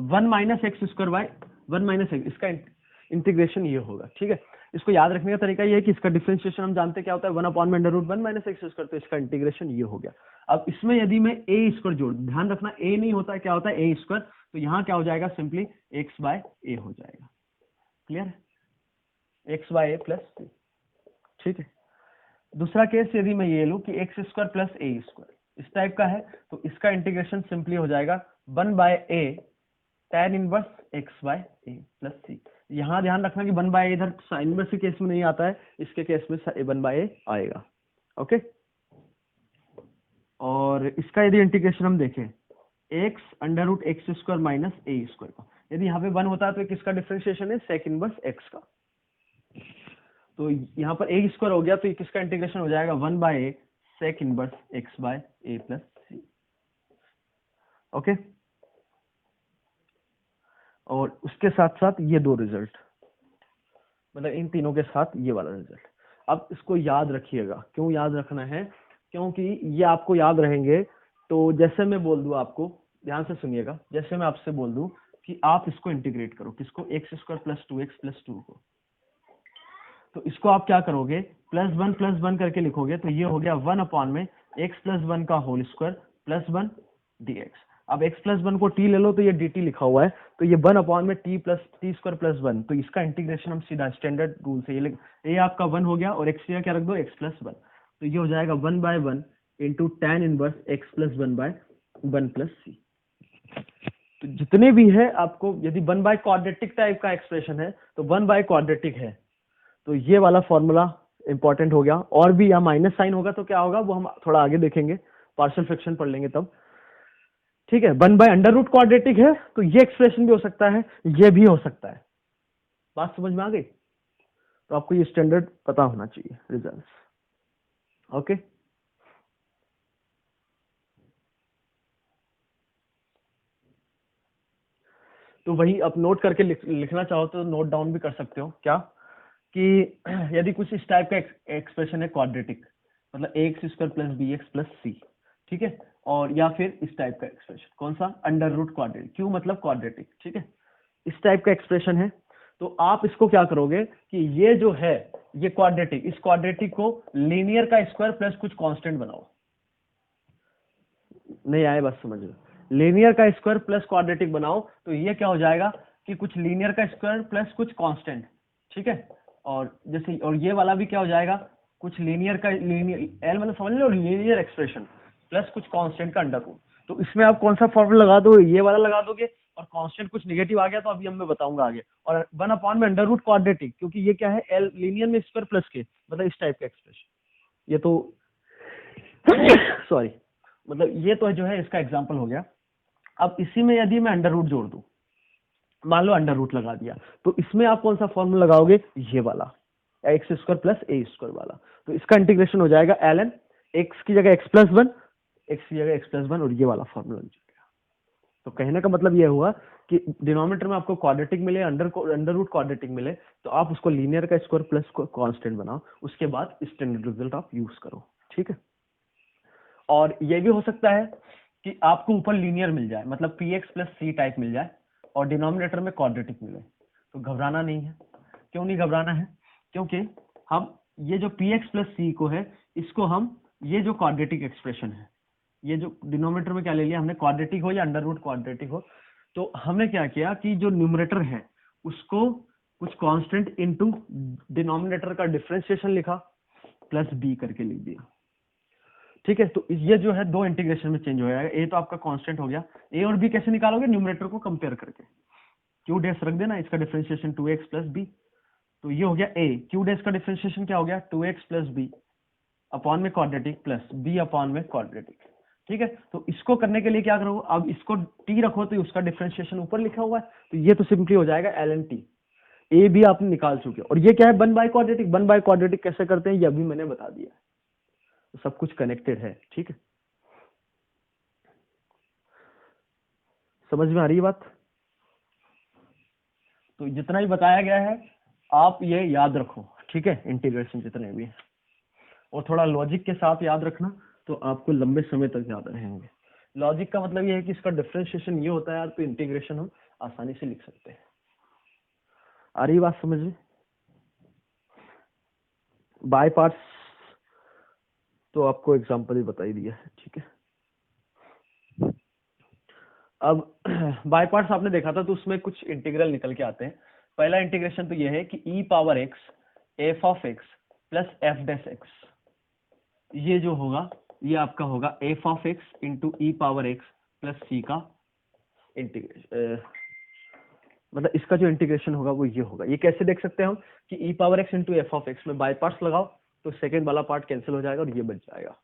one minus x square by one minus x, इसका इंटीग्रेशन ये होगा। ठीक है, इसको याद रखने का तरीका ये है कि इसका डिफरेंशिएशन हम जानते हैं क्या होता है, वन अपॉन में under root one minus x square, तो इसका इंटीग्रेशन ये हो गया। अब इसमें यदि मैं ए स्क्वायर जोड़, ध्यान रखना ए नहीं होता है, क्या होता है ए स्क्वायर, तो यहाँ क्या हो जाएगा, सिंपली एक्स बाय ए हो जाएगा। क्लियर है, x by a plus c. ठीक है, दूसरा केस यदि मैं ये लूं कि x square plus a square, इस टाइप का है, तो इसका इंटीग्रेशन सिंपली हो जाएगा one by a tan inverse x by a plus c. यहाँ ध्यान रखना कि वन बाय इधर साइन इनवर्स के केस में नहीं आता है, इसके केस में वन बाय ए आएगा। ओके, और इसका यदि इंटीग्रेशन हम देखें x under root x square minus a square का, यदि यहाँ पे वन होता है तो किसका डिफरेंशिएशन है, सेक इनवर्स एक्स का, तो यहाँ पर ए स्क्वायर हो गया, तो किसका इंटीग्रेशन हो जाएगा, one by a sec inverse x by a plus c. Okay, और उसके साथ साथ ये दो रिजल्ट, मतलब इन तीनों के साथ ये वाला रिजल्ट। अब इसको याद रखिएगा। क्यों याद रखना है, क्योंकि ये आपको याद रहेंगे। तो जैसे मैं बोल दूं आपको, ध्यान से सुनिएगा, जैसे मैं आपसे बोल दूं कि आप इसको इंटीग्रेट करो, किसको, x square plus to x plus two को, तो इसको आप क्या करोगे, प्लस वन करके लिखोगे, तो ये हो गया वन अपॉन में एक्स प्लस वन का whole square plus one d x. अब x प्लस वन को t ले लो तो ये dt लिखा हुआ है, तो ये वन अपॉन में t plus T square plus one, तो इसका इंटीग्रेशन हम सीधा स्टैंडर्ड रूल से ये आपका वन हो गया, और x का क्या रख दो, x प्लस वन, तो ये हो जाएगा one by one into tan inverse x plus one by one plus c. तो जितने भी है आपको, यदि वन बाय क्वाड्रेटिक टाइप का एक्सप्रेशन है तो वन बाय क्वाड्रेटिक है, तो ये वाला फॉर्मूला इंपॉर्टेंट हो गया। और भी यहाँ माइनस साइन होगा तो क्या होगा, वो हम थोड़ा आगे देखेंगे, पार्शियल फ्रैक्शन पढ़ लेंगे तब। ठीक है, one by under root quadratic है तो ये एक्सप्रेशन भी हो सकता है, ये भी हो सकता है। बात समझ में आ गई? तो आपको ये स्टैंडर्ड पता होना चाहिए रिजल्ट। ओके। तो वही आप नोट करके लिखना चाहो तो नोट डाउन भी कर सकते हो। क्या कि यदि कुछ इस टाइप का एक्सप्रेशन है क्वाड्रेटिक, मतलब x square plus b x plus c, ठीक है, और या फिर इस टाइप का एक्सप्रेशन, कौन सा, अंडर रूट क्वाड्रेटिक, क्यों मतलब क्वाड्रेटिक, ठीक है, इस टाइप का एक्सप्रेशन है, तो आप इसको क्या करोगे कि ये जो है ये क्वाड्रेटिक, इस क्वाड्रेटिक को लीनियर का स्क्वायर प्लस कुछ कांस्टेंट बनाओ। नहीं आए बस समझ लो, लीनियर का स्क्वायर प्लस क्वाड्रेटिक बनाओ तो ये क्या हो जाएगा कि कुछ लीनियर का स्क्वायर प्लस कुछ कांस्टेंट, ठीक है, और जैसे और ये वाला भी क्या हो जाएगा, कुछ लीनियर का, लीनियर एल मतलब समझ लो लीनियर एक्सप्रेशन प्लस कुछ कांस्टेंट का अंडर रूट। तो इसमें आप कौन सा फॉर्मूला लगा दोगे, ये वाला लगा दोगे, और कांस्टेंट कुछ नेगेटिव आ गया तो अभी मैं बताऊंगा आगे, और 1 में अंडर रूट क्वाड्रेटिक, क्योंकि ये क्या है एल लीनियर में स्क्वायर प्लस के, मतलब इस टाइप का एक्सप्रेशन, ये तो सॉरी, मतलब ये तो जो है इसका एग्जांपल हो गया। अब इसी में यदि मैं अंडर रूट जोड़ दूं, मान लो अंडर रूट लगा दिया, तो इसमें आप कौन सा फॉर्मूला लगाओगे, ये वाला x square plus a square वाला, तो इसका इंटीग्रेशन हो जाएगा ln एक्स की जगह एक्स प्लस वन, एक्स की जगह एक्स प्लस वन, और ये वाला फॉर्मूला हो जाएगा। तो कहने का मतलब ये हुआ कि डिनोमिनेटर में आपको क्वाड्रेटिक मिले, अंडर रूट क्वाड्रेटिक मिले, तो आप उसको लीनियर का स्क्वायर प्लस कांस्टेंट बनाओ, उसके बाद स्टैंडर्ड रिजल्ट आप यूज करो, ठीक है। और ये भी हो सकता है कि आपको ऊपर लीनियर मिल जाए, मतलब p x plus c type मिल जाए, और डिनोमिनेटर में क्वाड्रेटिक मिले, तो घबराना नहीं है। क्यों नहीं घबराना है, क्योंकि हम ये जो पी एक्स प्लस सी को है, इसको हम, ये जो क्वाड्रेटिक एक्सप्रेशन है, ये जो डिनोमिनेटर में क्या ले लिया हमने, क्वाड्रेटिक हो या अंडर रूट क्वाड्रेटिक हो, तो हमने क्या किया कि जो न्यूमरेटर है उसको कुछ कांस्टेंट इनटू डिनोमिनेटर का डिफरेंशिएशन लिखा, प्लस बी करके लिख दिया, ठीक है। तो ये जो है दो इंटीग्रेशन में चेंज हो जाएगा, ए तो आपका कांस्टेंट हो गया, ए और बी कैसे निकालोगे, न्यूमरेटर को कंपेयर करके, क्यू डैश रख देना, इसका डिफरेंशिएशन 2x प्लस बी, तो ये हो गया ए, क्यू डैश का डिफरेंशिएशन क्या हो गया, 2x प्लस बी अपॉन में क्वाड्रेटिक प्लस बी अपॉन में क्वाड्रेटिक, ठीक है। तो इसको करने के लिए क्या करो, अब इसको टी रखो तो उसका डिफरेंशिएशन ऊपर लिखा हुआ है, तो ये तो सिंपली हो जाएगा ln टी, ए भी आपने निकाल चुके, और ये क्या है 1/क्वाड्रेटिक, 1/क्वाड्रेटिक कैसे करते हैं ये अभी मैंने बता दिया, तो सब कुछ कनेक्टेड है, ठीक है। समझ में आ रही है बात। तो जितना भी बताया गया है आप ये याद रखो, ठीक है, इंटीग्रेशन जितने भी है, और थोड़ा लॉजिक के साथ याद रखना, तो आपको लंबे समय तक याद रहेंगे। लॉजिक का मतलब ये है कि इसका डिफरेंशिएशन ये होता है यार, तो इंटीग्रेशन हम आसानी से लिख सकते हैं। आ रही बात समझ में। बाय पार्ट्स तो आपको एग्जांपल ही बता ही दिया है, ठीक है। अब बाय पार्ट्स आपने देखा था, तो उसमें कुछ इंटीग्रल निकल के आते हैं। पहला इंटीग्रेशन तो ये है कि e power x f of x plus f dash x, ये जो होगा ये आपका होगा f of x into e power x plus c का इंटीग्रेशन, मतलब इसका जो इंटीग्रेशन होगा वो ये होगा। ये कैसे देख सकते हैं हम कि e power x into f of x में बाय पार्ट्स लगाओ तो सेकेंड वाला पार्ट कैंसिल हो जाएगा और ये बच जाएगा।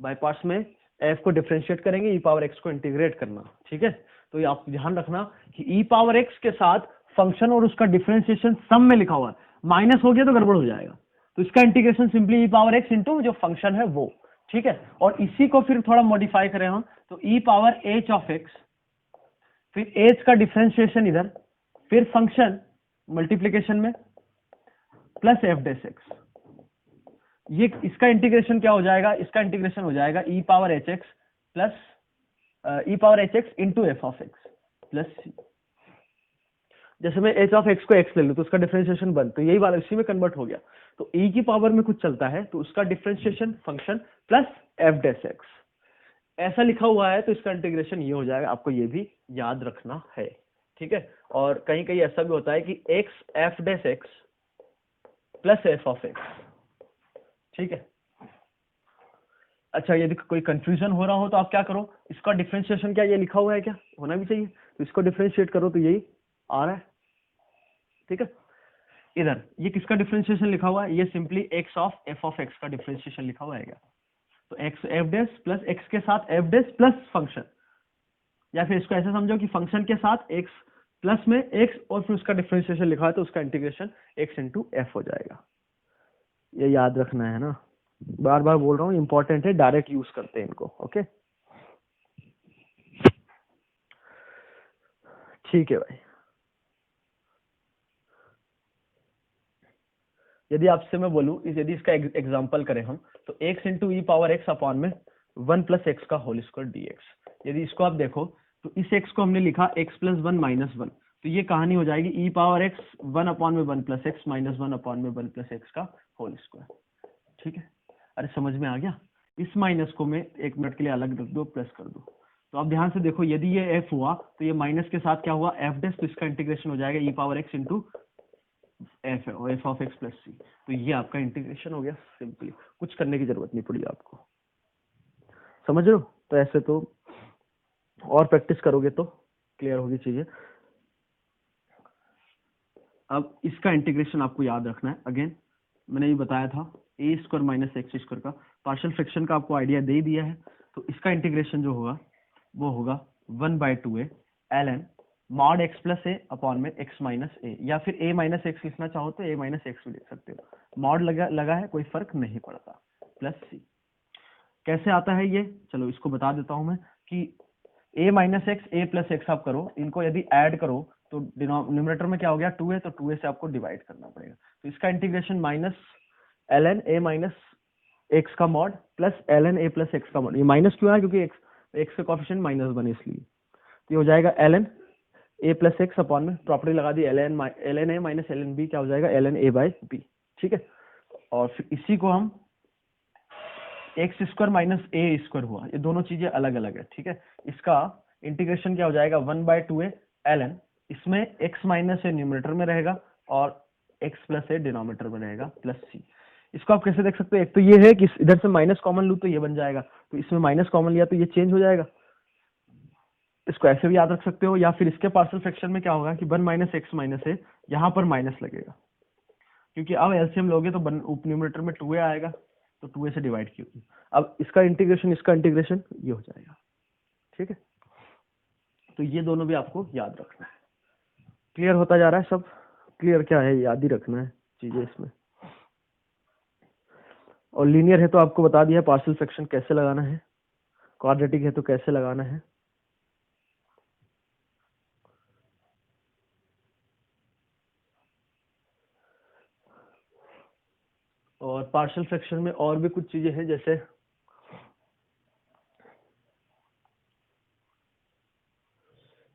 बाय पार्ट्स में एफ को डिफरेंशिएट करेंगे, ई पावर एक्स को इंटीग्रेट करना, ठीक है। तो ये आप ध्यान रखना कि ई पावर एक्स के साथ फंक्शन और उसका डिफरेंशिएशन सम में लिखा हुआ है, माइनस हो गया तो गड़बड़ हो जाएगा, तो इसका इंटीग्रेशन सिंपली ई पावर एक्स इंटू जो फंक्शन है वो, ठीक है। और इसी को फिर थोड़ा मॉडिफाई करें हम, तो ई पावर एच ऑफ एक्स, फिर एच का डिफरेंशिएशन इधर, फिर फंक्शन मल्टीप्लीकेशन में प्लस एफ डैश एक्स, ये इसका इंटीग्रेशन क्या हो जाएगा, इसका इंटीग्रेशन हो जाएगा e power h x plus e power h x into f of x plus c. जैसे मैं एच ऑफ एक्स को एक्स ले लूं तो उसका डिफरेंशिएशन बन, तो यही वाला इसी में कन्वर्ट हो गया, तो ई की पावर में कुछ चलता है तो उसका differentiation function plus f dash x, ऐसा लिखा हुआ है, तो इसका इंटीग्रेशन ये हो जाएगा। आपको ये भी याद रखना है, ठीक है। और कहीं कहीं ऐसा भी होता है कि x F dash x plus F of x, ठीक है। अच्छा, यदि कोई कंफ्यूजन हो रहा हो तो आप क्या करो, इसका डिफरेंशिएशन क्या ये लिखा हुआ है, क्या होना भी चाहिए, तो इसको डिफरेंशिएट करो तो यही आ रहा है, ठीक है। इधर ये किसका डिफरेंशिएशन लिखा हुआ है, ये simply x of f of x का डिफरेंशिएशन लिखा हुआ है क्या, तो x F dash plus x के साथ एफ डैश प्लस फंक्शन, या फिर इसको ऐसे समझो कि फंक्शन के साथ एक्स प्लस में एक्स और फिर उसका डिफरेंशिएशन लिखा है तो उसका इंटीग्रेशन एक्स इंटू एफ हो जाएगा। ये याद रखना है ना। बार बार बोल रहा हूँ, इंपॉर्टेंट है, डायरेक्ट यूज करते हैं इनको। ओके, ठीक है भाई। यदि आपसे मैं बोलूं, यदि इसका एग्जांपल करें हम, तो x into e power x upon में 1 प्लस एक्स का होल स्क्वायर dx। यदि इसको आप देखो तो इस x को हमने लिखा x plus one minus one, तो ये कहानी हो जाएगी ई पावर एक्स 1 अपॉन में 1 प्लस एक्स माइनस 1 अपॉन में 1 प्लस एक्स का होल स्क्वायर। ठीक है, अरे समझ में आ गया? इस माइनस को मैं 1 मिनट के लिए अलग रख दो, प्लस कर दो। तो आप ध्यान से देखो, यदि ये f हुआ तो ये माइनस के साथ क्या हुआ, f डैश, तो इसका इंटीग्रेशन हो जाएगा e power x into F है, और F of x plus c. तो ये आपका इंटीग्रेशन हो गया, सिंपली कुछ करने की जरूरत नहीं पड़ी आपको। समझ रहे हो? तो ऐसे तो और प्रैक्टिस करोगे तो क्लियर होगी चीजें। अब इसका इंटीग्रेशन आपको याद रखना है। अगेन मैंने ये बताया था, ए स्क्वायर माइनस एक्स स्क्वायर का पार्शियल फ्रैक्शन का आपको आइडिया दे ही दिया है। तो इसका इंटीग्रेशन जो होगा वो होगा 1/2a ln mod x plus a upon में एक्स माइनस ए, या फिर ए माइनस एक्स लिखना चाहो तो ए माइनस एक्स भी लिख सकते हो। मॉड लगा है, कोई फर्क नहीं पड़ता, प्लस सी। कैसे आता है ये, चलो इसको बता देता हूं मैं कि ए माइनस एक्स ए प्लस एक्स आप करो, इनको यदि ऐड करो तो न्यूमरेटर में क्या हो गया 2a, तो 2a से आपको डिवाइड करना पड़ेगा। तो इसका integration minus ln a minus x का mod plus ln a plus x का मॉड। ये माइनस क्यों है, क्योंकि एक्स का कोएफिशिएंट -1 इसलिए। तो ये हो जाएगा ln a plus x upon में प्रॉपर्टी लगा दी ln a minus ln b, क्या हो जाएगा ln a बाई बी। ठीक है, और फिर इसी को हम x square minus a square हुआ, ये दोनों चीजें अलग अलग है। ठीक है, इसका इंटीग्रेशन क्या हो जाएगा 1/2a ln, इसमें x माइनस ए न्यूमरेटर में रहेगा और x प्लस ए डिनोमिनेटर में रहेगा, प्लस सी। इसको आप कैसे देख सकते हो, एक तो ये है कि इधर से माइनस कॉमन लूँ तो ये बन जाएगा, तो इसमें माइनस कॉमन लिया तो ये चेंज हो जाएगा। इसको ऐसे भी याद रख सकते हो, या फिर इसके पार्शियल फ्रैक्शन में क्या होगा कि 1 माइनस एक्स माइनस ए, यहाँ पर माइनस लगेगा, क्योंकि अब एलसीएम लोगे तो न्यूमरेटर में 2a आएगा, तो 2a से डिवाइड की होगी। अब इसका इंटीग्रेशन ये हो जाएगा। ठीक है, तो ये दोनों भी आपको याद रखना है। क्लियर होता जा रहा है सब? क्लियर क्या है, याद ही रखना है चीजें इसमें। और लीनियर है तो आपको बता दिया पार्शियल फ्रैक्शन कैसे लगाना है, क्वाड्रेटिक है तो कैसे लगाना है। और पार्शियल फ्रैक्शन में और भी कुछ चीजें हैं, जैसे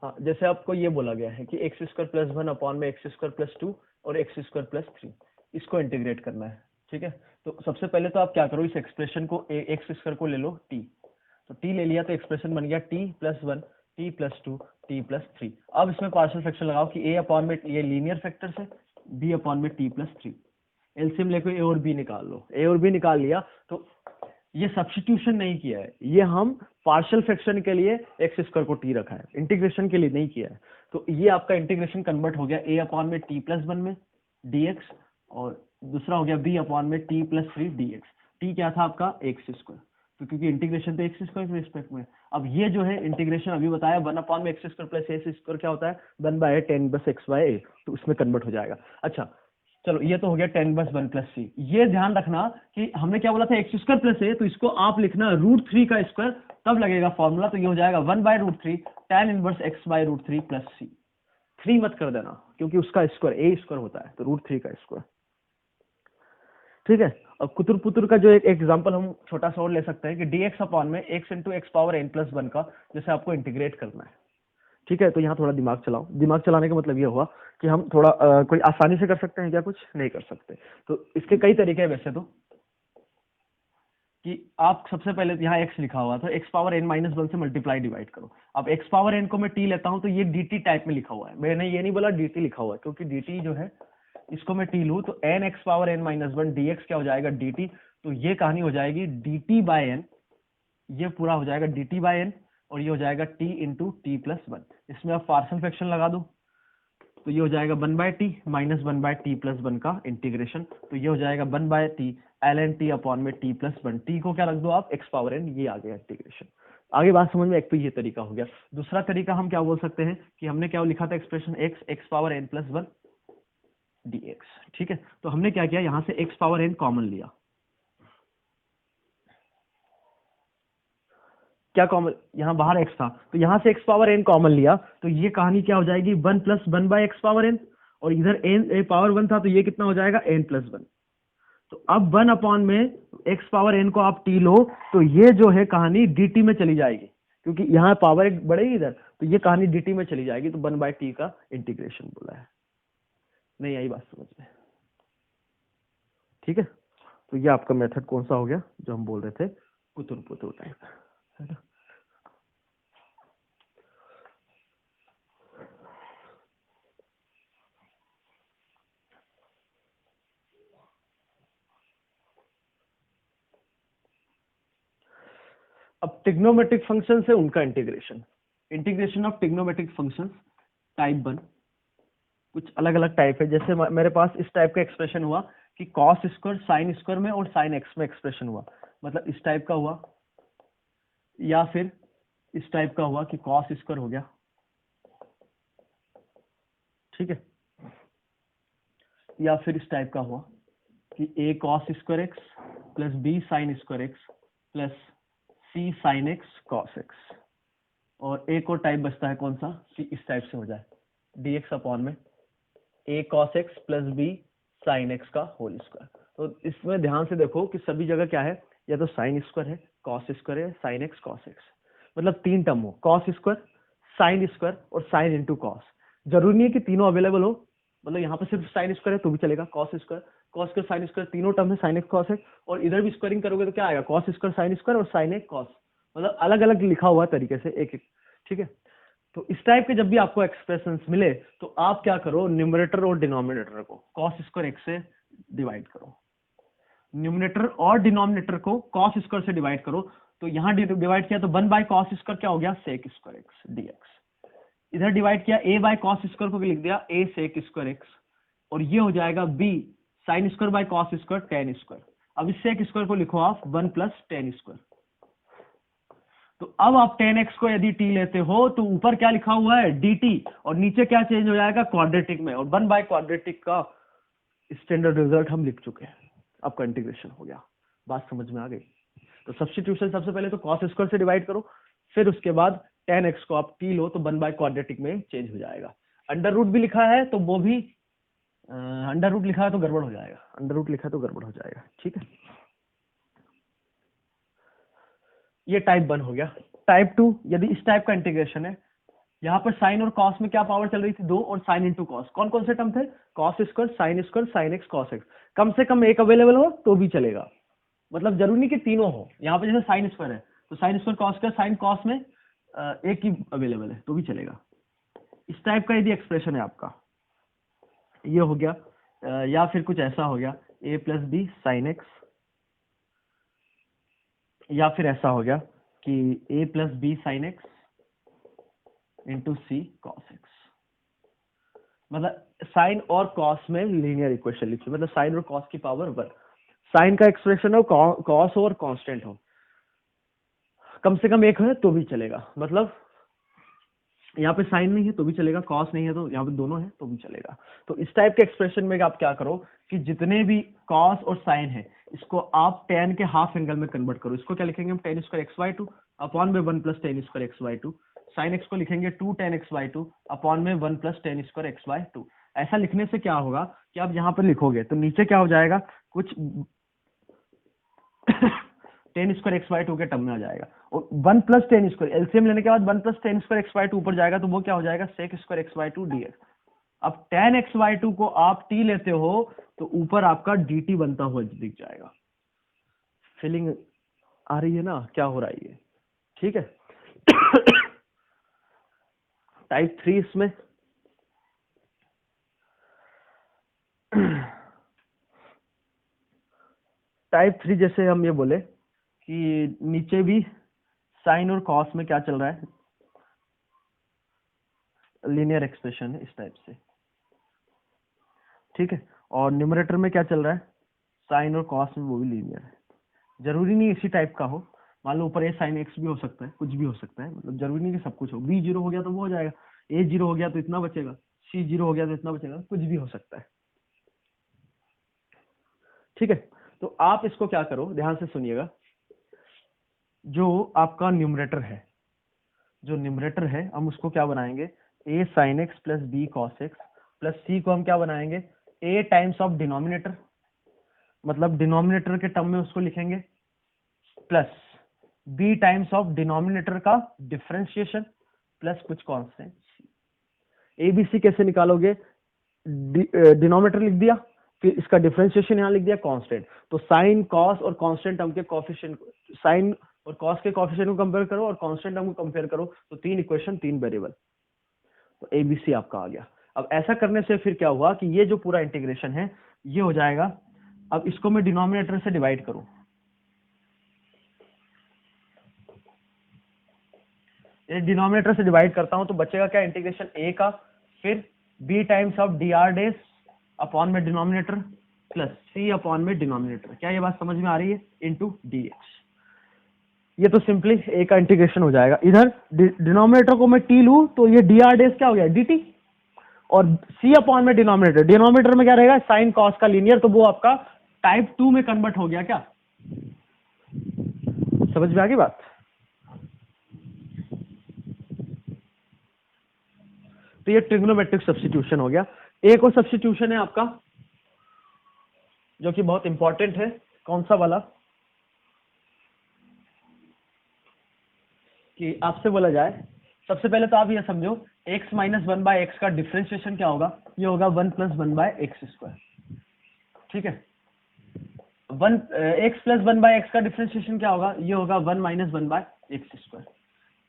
हाँ, जैसे आपको ये बोला गया है कि एक्स स्क्वायर प्लस 1 अपॉन में एक्स स्क्वायर प्लस 2 और एक्स स्क्वायर प्लस 3, इसको इंटीग्रेट करना है। ठीक है, तो सबसे पहले तो आप क्या करो, इस एक्सप्रेशन को एक्स स्क्वायर को ले लो टी, तो टी ले लिया तो एक्सप्रेशन बन गया T plus 1 T plus 2 T plus 3। अब इसमें पार्शियल फ्रैक्शन लगाओ कि ए अपॉन में ये लीनियर फैक्टर है, बी अपॉन में टी प्लस 3, एलसीएम लेके ए और बी निकाल लो। ए और बी निकाल लिया तो ये सब्स्टिट्यूशन नहीं किया है, ये हम पार्शियल फ्रैक्शन के लिए एक्स स्क्वायर को टी रखा है, इंटीग्रेशन के लिए नहीं किया है। तो ये आपका इंटीग्रेशन कन्वर्ट हो गया ए अपॉन में टी प्लस 1 में dx, और दूसरा हो गया बी अपॉन में टी प्लस 3 dx। टी क्या था आपका एक्स स्क्वायर, तो क्योंकि इंटीग्रेशन तो एक्स स्क्वायर के रिस्पेक्ट में। अब ये जो है इंटीग्रेशन अभी बताया 1 अपॉन में x square plus a square क्या होता है 1/10 बस एक्स बाय ए, तो उसमें कन्वर्ट हो जाएगा। अच्छा चलो, ये तो हो गया 10 बस 1 प्लस सी। ये ध्यान रखना कि हमने क्या बोला था एक्स स्क्वायर प्लस ए, तो इसको आप लिखना √3 का स्क्वायर, तब लगेगा फॉर्मूला। तो ये हो जाएगा 1/√3 tan inverse x by √3 plus c. 3 मत कर देना, क्योंकि उसका स्क्वायर ए स्क्वायर होता है, तो √3 का स्क्वायर। ठीक है, अब कुतुर पुतुर का जो एक एग्जांपल हम छोटा सा और ले सकते हैं कि dx अपॉन में x into x power n plus 1 का जैसे आपको इंटीग्रेट करना है। ठीक है, तो यहाँ थोड़ा दिमाग चलाओ। दिमाग चलाने का मतलब ये हुआ कि हम थोड़ा कोई आसानी से कर सकते हैं क्या, कुछ नहीं कर सकते। तो इसके कई तरीके हैं वैसे तो, कि आप सबसे पहले यहाँ x लिखा हुआ था, x पावर n माइनस 1 से मल्टीप्लाई डिवाइड करो। अब x पावर n को मैं t लेता हूँ, तो ये dt टाइप में लिखा हुआ है, मैंने ये नहीं बोला dt लिखा हुआ है, क्योंकि dt जो है इसको मैं t लूँ तो n x power n minus 1 dx क्या हो जाएगा dt, तो ये कहानी हो जाएगी dt बाय n, ये पूरा हो जाएगा dt बाय n, और ये हो जाएगा t इंटू टी प्लस 1। इसमें आप पार्शियल फ्रैक्शन लगा दो, तो ये हो जाएगा 1/t माइनस 1/t प्लस 1 का इंटीग्रेशन, तो ये हो जाएगा 1/t ln t अपॉन में t प्लस 1। t को क्या रख दो आप x पावर n, ये आ गया इंटीग्रेशन। आगे बात समझ में, एक तो ये तरीका हो गया। दूसरा तरीका हम क्या बोल सकते हैं कि हमने क्या लिखा था expression x power n plus 1 dx। ठीक है, तो हमने क्या किया, यहाँ से x पावर n कॉमन लिया, क्या कॉमन, यहाँ बाहर x था तो यहाँ से x पावर n कॉमन लिया तो ये कहानी क्या हो जाएगी 1 plus 1 by x power n, और इधर n पावर 1 था तो ये कितना हो जाएगा n प्लस 1। तो अब 1 अपॉन में x पावर n को आप t लो तो ये जो है कहानी dt में चली जाएगी, क्योंकि यहाँ पावर एक बढ़ेगी इधर तो ये कहानी dt में चली जाएगी, तो 1 बाई t का इंटीग्रेशन बोला है। नहीं आई बात समझ में? ठीक है, तो ये आपका मेथड कौन सा हो गया जो हम बोल रहे थे कुतुर पुतुर टाइप, है ना। अब ट्रिग्नोमेट्रिक फंक्शन से उनका integration, integration of trigonometric functions type 1, कुछ अलग अलग टाइप है। जैसे मेरे पास इस टाइप का एक्सप्रेशन हुआ कि कॉस स्क्वायर साइन स्क्वायर में और साइन एक्स में एक्सप्रेशन हुआ, मतलब इस टाइप का हुआ, या फिर इस टाइप का हुआ कि कॉस स्क्वायर हो गया, ठीक है, या फिर इस टाइप का हुआ कि a cos square x plus b sine square x plus c sine x cos x, और एक और टाइप बचता है कौन सा कि इस टाइप से हो जाए dx अपॉन में a cos x plus b sine x का होल स्क्वायर। तो इसमें ध्यान से देखो कि सभी जगह क्या है, या तो साइन स्क्वायर है, कॉस स्क्वायर है, साइन एक्स कॉस एक्स, मतलब 3 टर्म हो, कॉस स्क्वायर साइन स्क्वायर और साइन इंटू कॉस। जरूरी नहीं है कि तीनों अवेलेबल हो, मतलब यहाँ पे सिर्फ साइन स्क्वायर है तो भी चलेगा, कॉस स्क्वायर साइन स्क्वायर तीनों टर्म है, साइन एक्स कॉस एक्स, और इधर भी स्क्वायरिंग करोगे तो क्या आएगा कॉस स्क्वायर साइन स्क्वायर और साइन एक्स कॉस, मतलब अलग अलग लिखा हुआ तरीके से एक एक, ठीक है। तो इस टाइप के जब भी आपको एक्सप्रेशंस मिले तो आप क्या करो, न्यूमरेटर और डिनोमिनेटर को कॉस स्क्वायर एक्स से डिवाइड करो, न्यूमरेटर और डिनोमिनेटर को कॉस स्क्वायर से डिवाइड करो। तो यहाँ डिवाइड किया तो 1 बाय कॉस स्क्वायर क्या हो गया सेक स्क्वायर एक्स dx, इधर डिवाइड किया a बाय कॉस स्क्वायर को लिख दिया a सेक स्क्वायर एक्स, और ये हो जाएगा b sine square by cos square ten square. अब इस सेक स्क्वायर को लिखो आप 1 प्लस टेन स्क्वायर। तो अब आप 10x को यदि t लेते हो तो ऊपर क्या लिखा हुआ है dt, और नीचे क्या चेंज हो जाएगा क्वाड्रेटिक में, और 1 बाय क्वाड्रेटिक का स्टैंडर्ड रिजल्ट हम लिख चुके हैं, आपका इंटीग्रेशन हो गया। बात समझ में आ गई? तो सब्स्टिट्यूशन सबसे पहले तो कॉस स्क्वायर से डिवाइड करो, फिर उसके बाद 10x को आप t लो तो 1 बाय क्वाड्रेटिक में चेंज हो जाएगा। अंडर रूट भी लिखा है तो वो भी अंडर रूट लिखा है तो गड़बड़ हो जाएगा, अंडर रूट लिखा है तो गड़बड़ हो जाएगा, ठीक है। ये टाइप 1 हो गया। टाइप 2 यदि इस टाइप का इंटीग्रेशन है, यहाँ पर साइन और कॉस में क्या पावर चल रही थी 2, और साइन इंटू कॉस, कौन कौन से टर्म थे cos square sine x cos x, कम से कम एक अवेलेबल हो तो भी चलेगा, मतलब जरूरी नहीं कि तीनों हो। यहाँ पे जैसे साइन स्क्वायर है तो sine square cos square sine cos में एक ही अवेलेबल है तो भी चलेगा। इस टाइप का यदि एक्सप्रेशन है आपका, ये हो गया, या फिर कुछ ऐसा हो गया a plus b sine x, या फिर ऐसा हो गया कि a plus b sine x into c cos x, मतलब साइन और कॉस में लीनियर इक्वेशन लिखिए, मतलब साइन और कॉस की पावर 1, साइन का एक्सप्रेशन हो कॉस और कांस्टेंट हो, कम से कम एक है तो भी चलेगा, मतलब यहाँ पे साइन नहीं है तो भी चलेगा, कॉस नहीं है तो यहाँ पे दोनों है तो भी चलेगा। तो इस टाइप के एक्सप्रेशन में आप क्या करो कि जितने भी कॉस और साइन है इसको आप टेन के हाफ एंगल में कन्वर्ट करो। इसको क्या लिखेंगे हम ten square x by two upon में 1 plus tan square x by to, sine x को लिखेंगे 2 ten x by two upon में 1 plus tan square x by to. ऐसा लिखने से क्या होगा कि आप यहाँ पर लिखोगे तो नीचे क्या हो जाएगा कुछ ten square x by to के टर्म में आ जाएगा, और 1 प्लस टेन स्क्वायर एलसीएम लेने के बाद 1 plus tan square x by two ऊपर जाएगा तो वो क्या हो जाएगा sec square x by two dx। अब टेन एक्स बाई टू को आप t लेते हो तो ऊपर आपका dt बनता हुआ दिख जाएगा। फीलिंग आ रही है ना क्या हो रहा है ये, ठीक है। टाइप 3 इसमें टाइप 3 जैसे हम ये बोले कि नीचे भी साइन और कॉस में क्या चल रहा है लीनियर एक्सप्रेशन है इस टाइप से, ठीक है, और न्यूमरेटर में क्या चल रहा है साइन और कॉस में वो भी लीनियर है। जरूरी नहीं इसी टाइप का हो, मान लो ऊपर ए साइन एक्स भी हो सकता है, कुछ भी हो सकता है, मतलब जरूरी नहीं कि सब कुछ हो, बी जीरो हो गया तो वो हो जाएगा, ए जीरो हो गया तो इतना बचेगा, सी जीरो हो गया तो इतना बचेगा, कुछ भी हो सकता है, ठीक है। तो आप इसको क्या करो ध्यान से सुनिएगा, जो आपका न्यूमरेटर है, जो न्यूमरेटर है हम उसको क्या बनाएंगे, a sin x plus b cos x plus c को हम क्या बनाएंगे, a टाइम्स ऑफ डिनोमिनेटर, मतलब डिनोमिनेटर के टर्म में उसको लिखेंगे, plus b times of denominator का डिफरेंशिएशन प्लस कुछ कांस्टेंट। ए बी सी कैसे निकालोगे, डिनोमिनेटर लिख दिया, फिर इसका डिफरेंशिएशन यहाँ लिख दिया कांस्टेंट। तो साइन कॉस और कांस्टेंट टर्म के कोएफिशिएंट, साइन और कॉस के कोएफिशिएंट को कंपेयर करो और कांस्टेंट टर्म को कंपेयर करो, तो 3 इक्वेशन 3 वेरिएबल, तो एबीसी आपका आ गया। अब ऐसा करने से फिर क्या हुआ कि ये जो पूरा इंटीग्रेशन है ये हो जाएगा। अब इसको मैं डिनोमिनेटर से डिवाइड करूं, ये डिनोमिनेटर से डिवाइड करता हूं तो बचेगा क्या, इंटीग्रेशन ए का, फिर b times of d r डेस अपॉन में डिनोमिनेटर प्लस सी अपॉन में डिनोमिनेटर। क्या ये बात समझ में आ रही है, इनटू डी एक्स। ये तो सिंपली ए का इंटीग्रेशन हो जाएगा। इधर डिनोमिनेटर को मैं टी लूं तो ये डी आर डेस क्या हो गया, डी टी, और सी अपॉन में डिनोमिनेटर, डिनोमिनेटर में क्या रहेगा, साइन कॉस का लीनियर, तो वो आपका टाइप 2 में कन्वर्ट हो गया। क्या समझ में आ गई बात। तो ये ट्रिग्नोमेट्रिक सब्स्टिट्यूशन हो गया। एक और सब्स्टिट्यूशन है आपका जो कि बहुत इंपॉर्टेंट है, कौन सा वाला, कि आपसे बोला जाए, सबसे पहले तो आप ये समझो x माइनस 1/x का डिफरेंशिएशन क्या होगा, ये होगा 1 प्लस 1/x²। ठीक है, 1 x प्लस 1/x का डिफरेंशिएशन क्या होगा, ये होगा 1 माइनस 1/x²।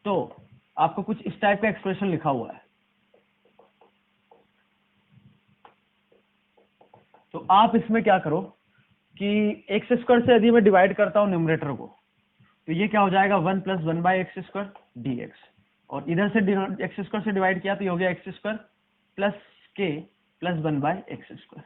तो आपको कुछ इस टाइप का एक्सप्रेशन लिखा हुआ है, तो आप इसमें क्या करो कि x² से यदि मैं डिवाइड करता हूं न्यूमरेटर को, तो ये क्या हो जाएगा, 1 प्लस 1/x² dx, और इधर से x² से डिवाइड किया तो ये हो गया x² plus k plus 1/x²।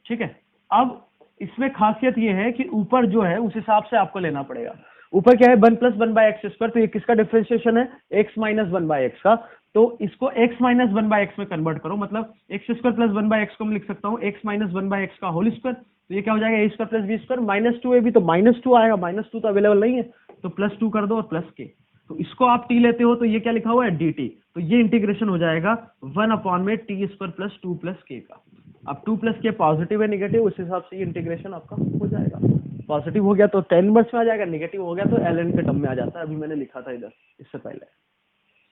ठीक है, अब इसमें खासियत ये है कि ऊपर जो है उस हिसाब से आपको लेना पड़ेगा। ऊपर क्या है, 1 प्लस 1/x², तो ये किसका डिफरेंशिएशन है, x माइनस 1/x का, तो इसको x माइनस 1/x में कन्वर्ट करो, मतलब x² प्लस 1/x को मैं लिख सकता हूँ x माइनस 1/x का होल स्क्वायर, तो ये क्या हो जाएगा a² प्लस b² -2 ab, तो -2 आएगा, -2 तो अवेलेबल नहीं है, तो +2 कर दो और प्लस k, तो इसको आप t लेते हो तो ये क्या लिखा हुआ है, dt, तो ये इंटीग्रेशन हो जाएगा 1 अपॉन में t² प्लस 2 प्लस k का। अब 2 प्लस के पॉजिटिव है नेगेटिव, उस हिसाब से ये इंटीग्रेशन आपका हो जाएगा। पॉजिटिव हो गया तो 10 इनवर्स में आ जाएगा, नेगेटिव हो गया तो ln के टर्म में आ जाता है। अभी मैंने लिखा था इधर इससे पहले।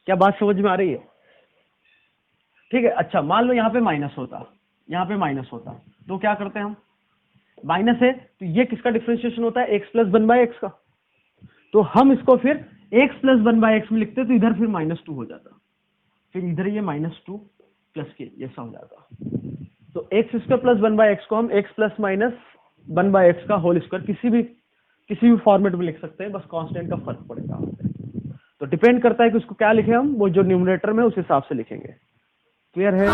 क्या बात समझ में आ रही है। ठीक है, अच्छा मान लो यहाँ पे माइनस होता, यहाँ पे माइनस होता, तो क्या करते हैं हम, माइनस है तो ये किसका डिफरेंशिएशन होता है, x प्लस 1/x का, तो हम इसको फिर x प्लस 1/x में लिखते तो इधर फिर -2 हो जाता, फिर इधर ये -2 प्लस के जैसा हो जाता। तो x² प्लस 1/x को हम x प्लस माइनस 1/x का होल स्क्वायर किसी भी फॉर्मेट में लिख सकते हैं, बस कांस्टेंट का फर्क पड़ेगा। तो डिपेंड करता है कि उसको क्या लिखे हम, वो जो न्यूमरेटर में उस हिसाब से लिखेंगे। क्लियर है।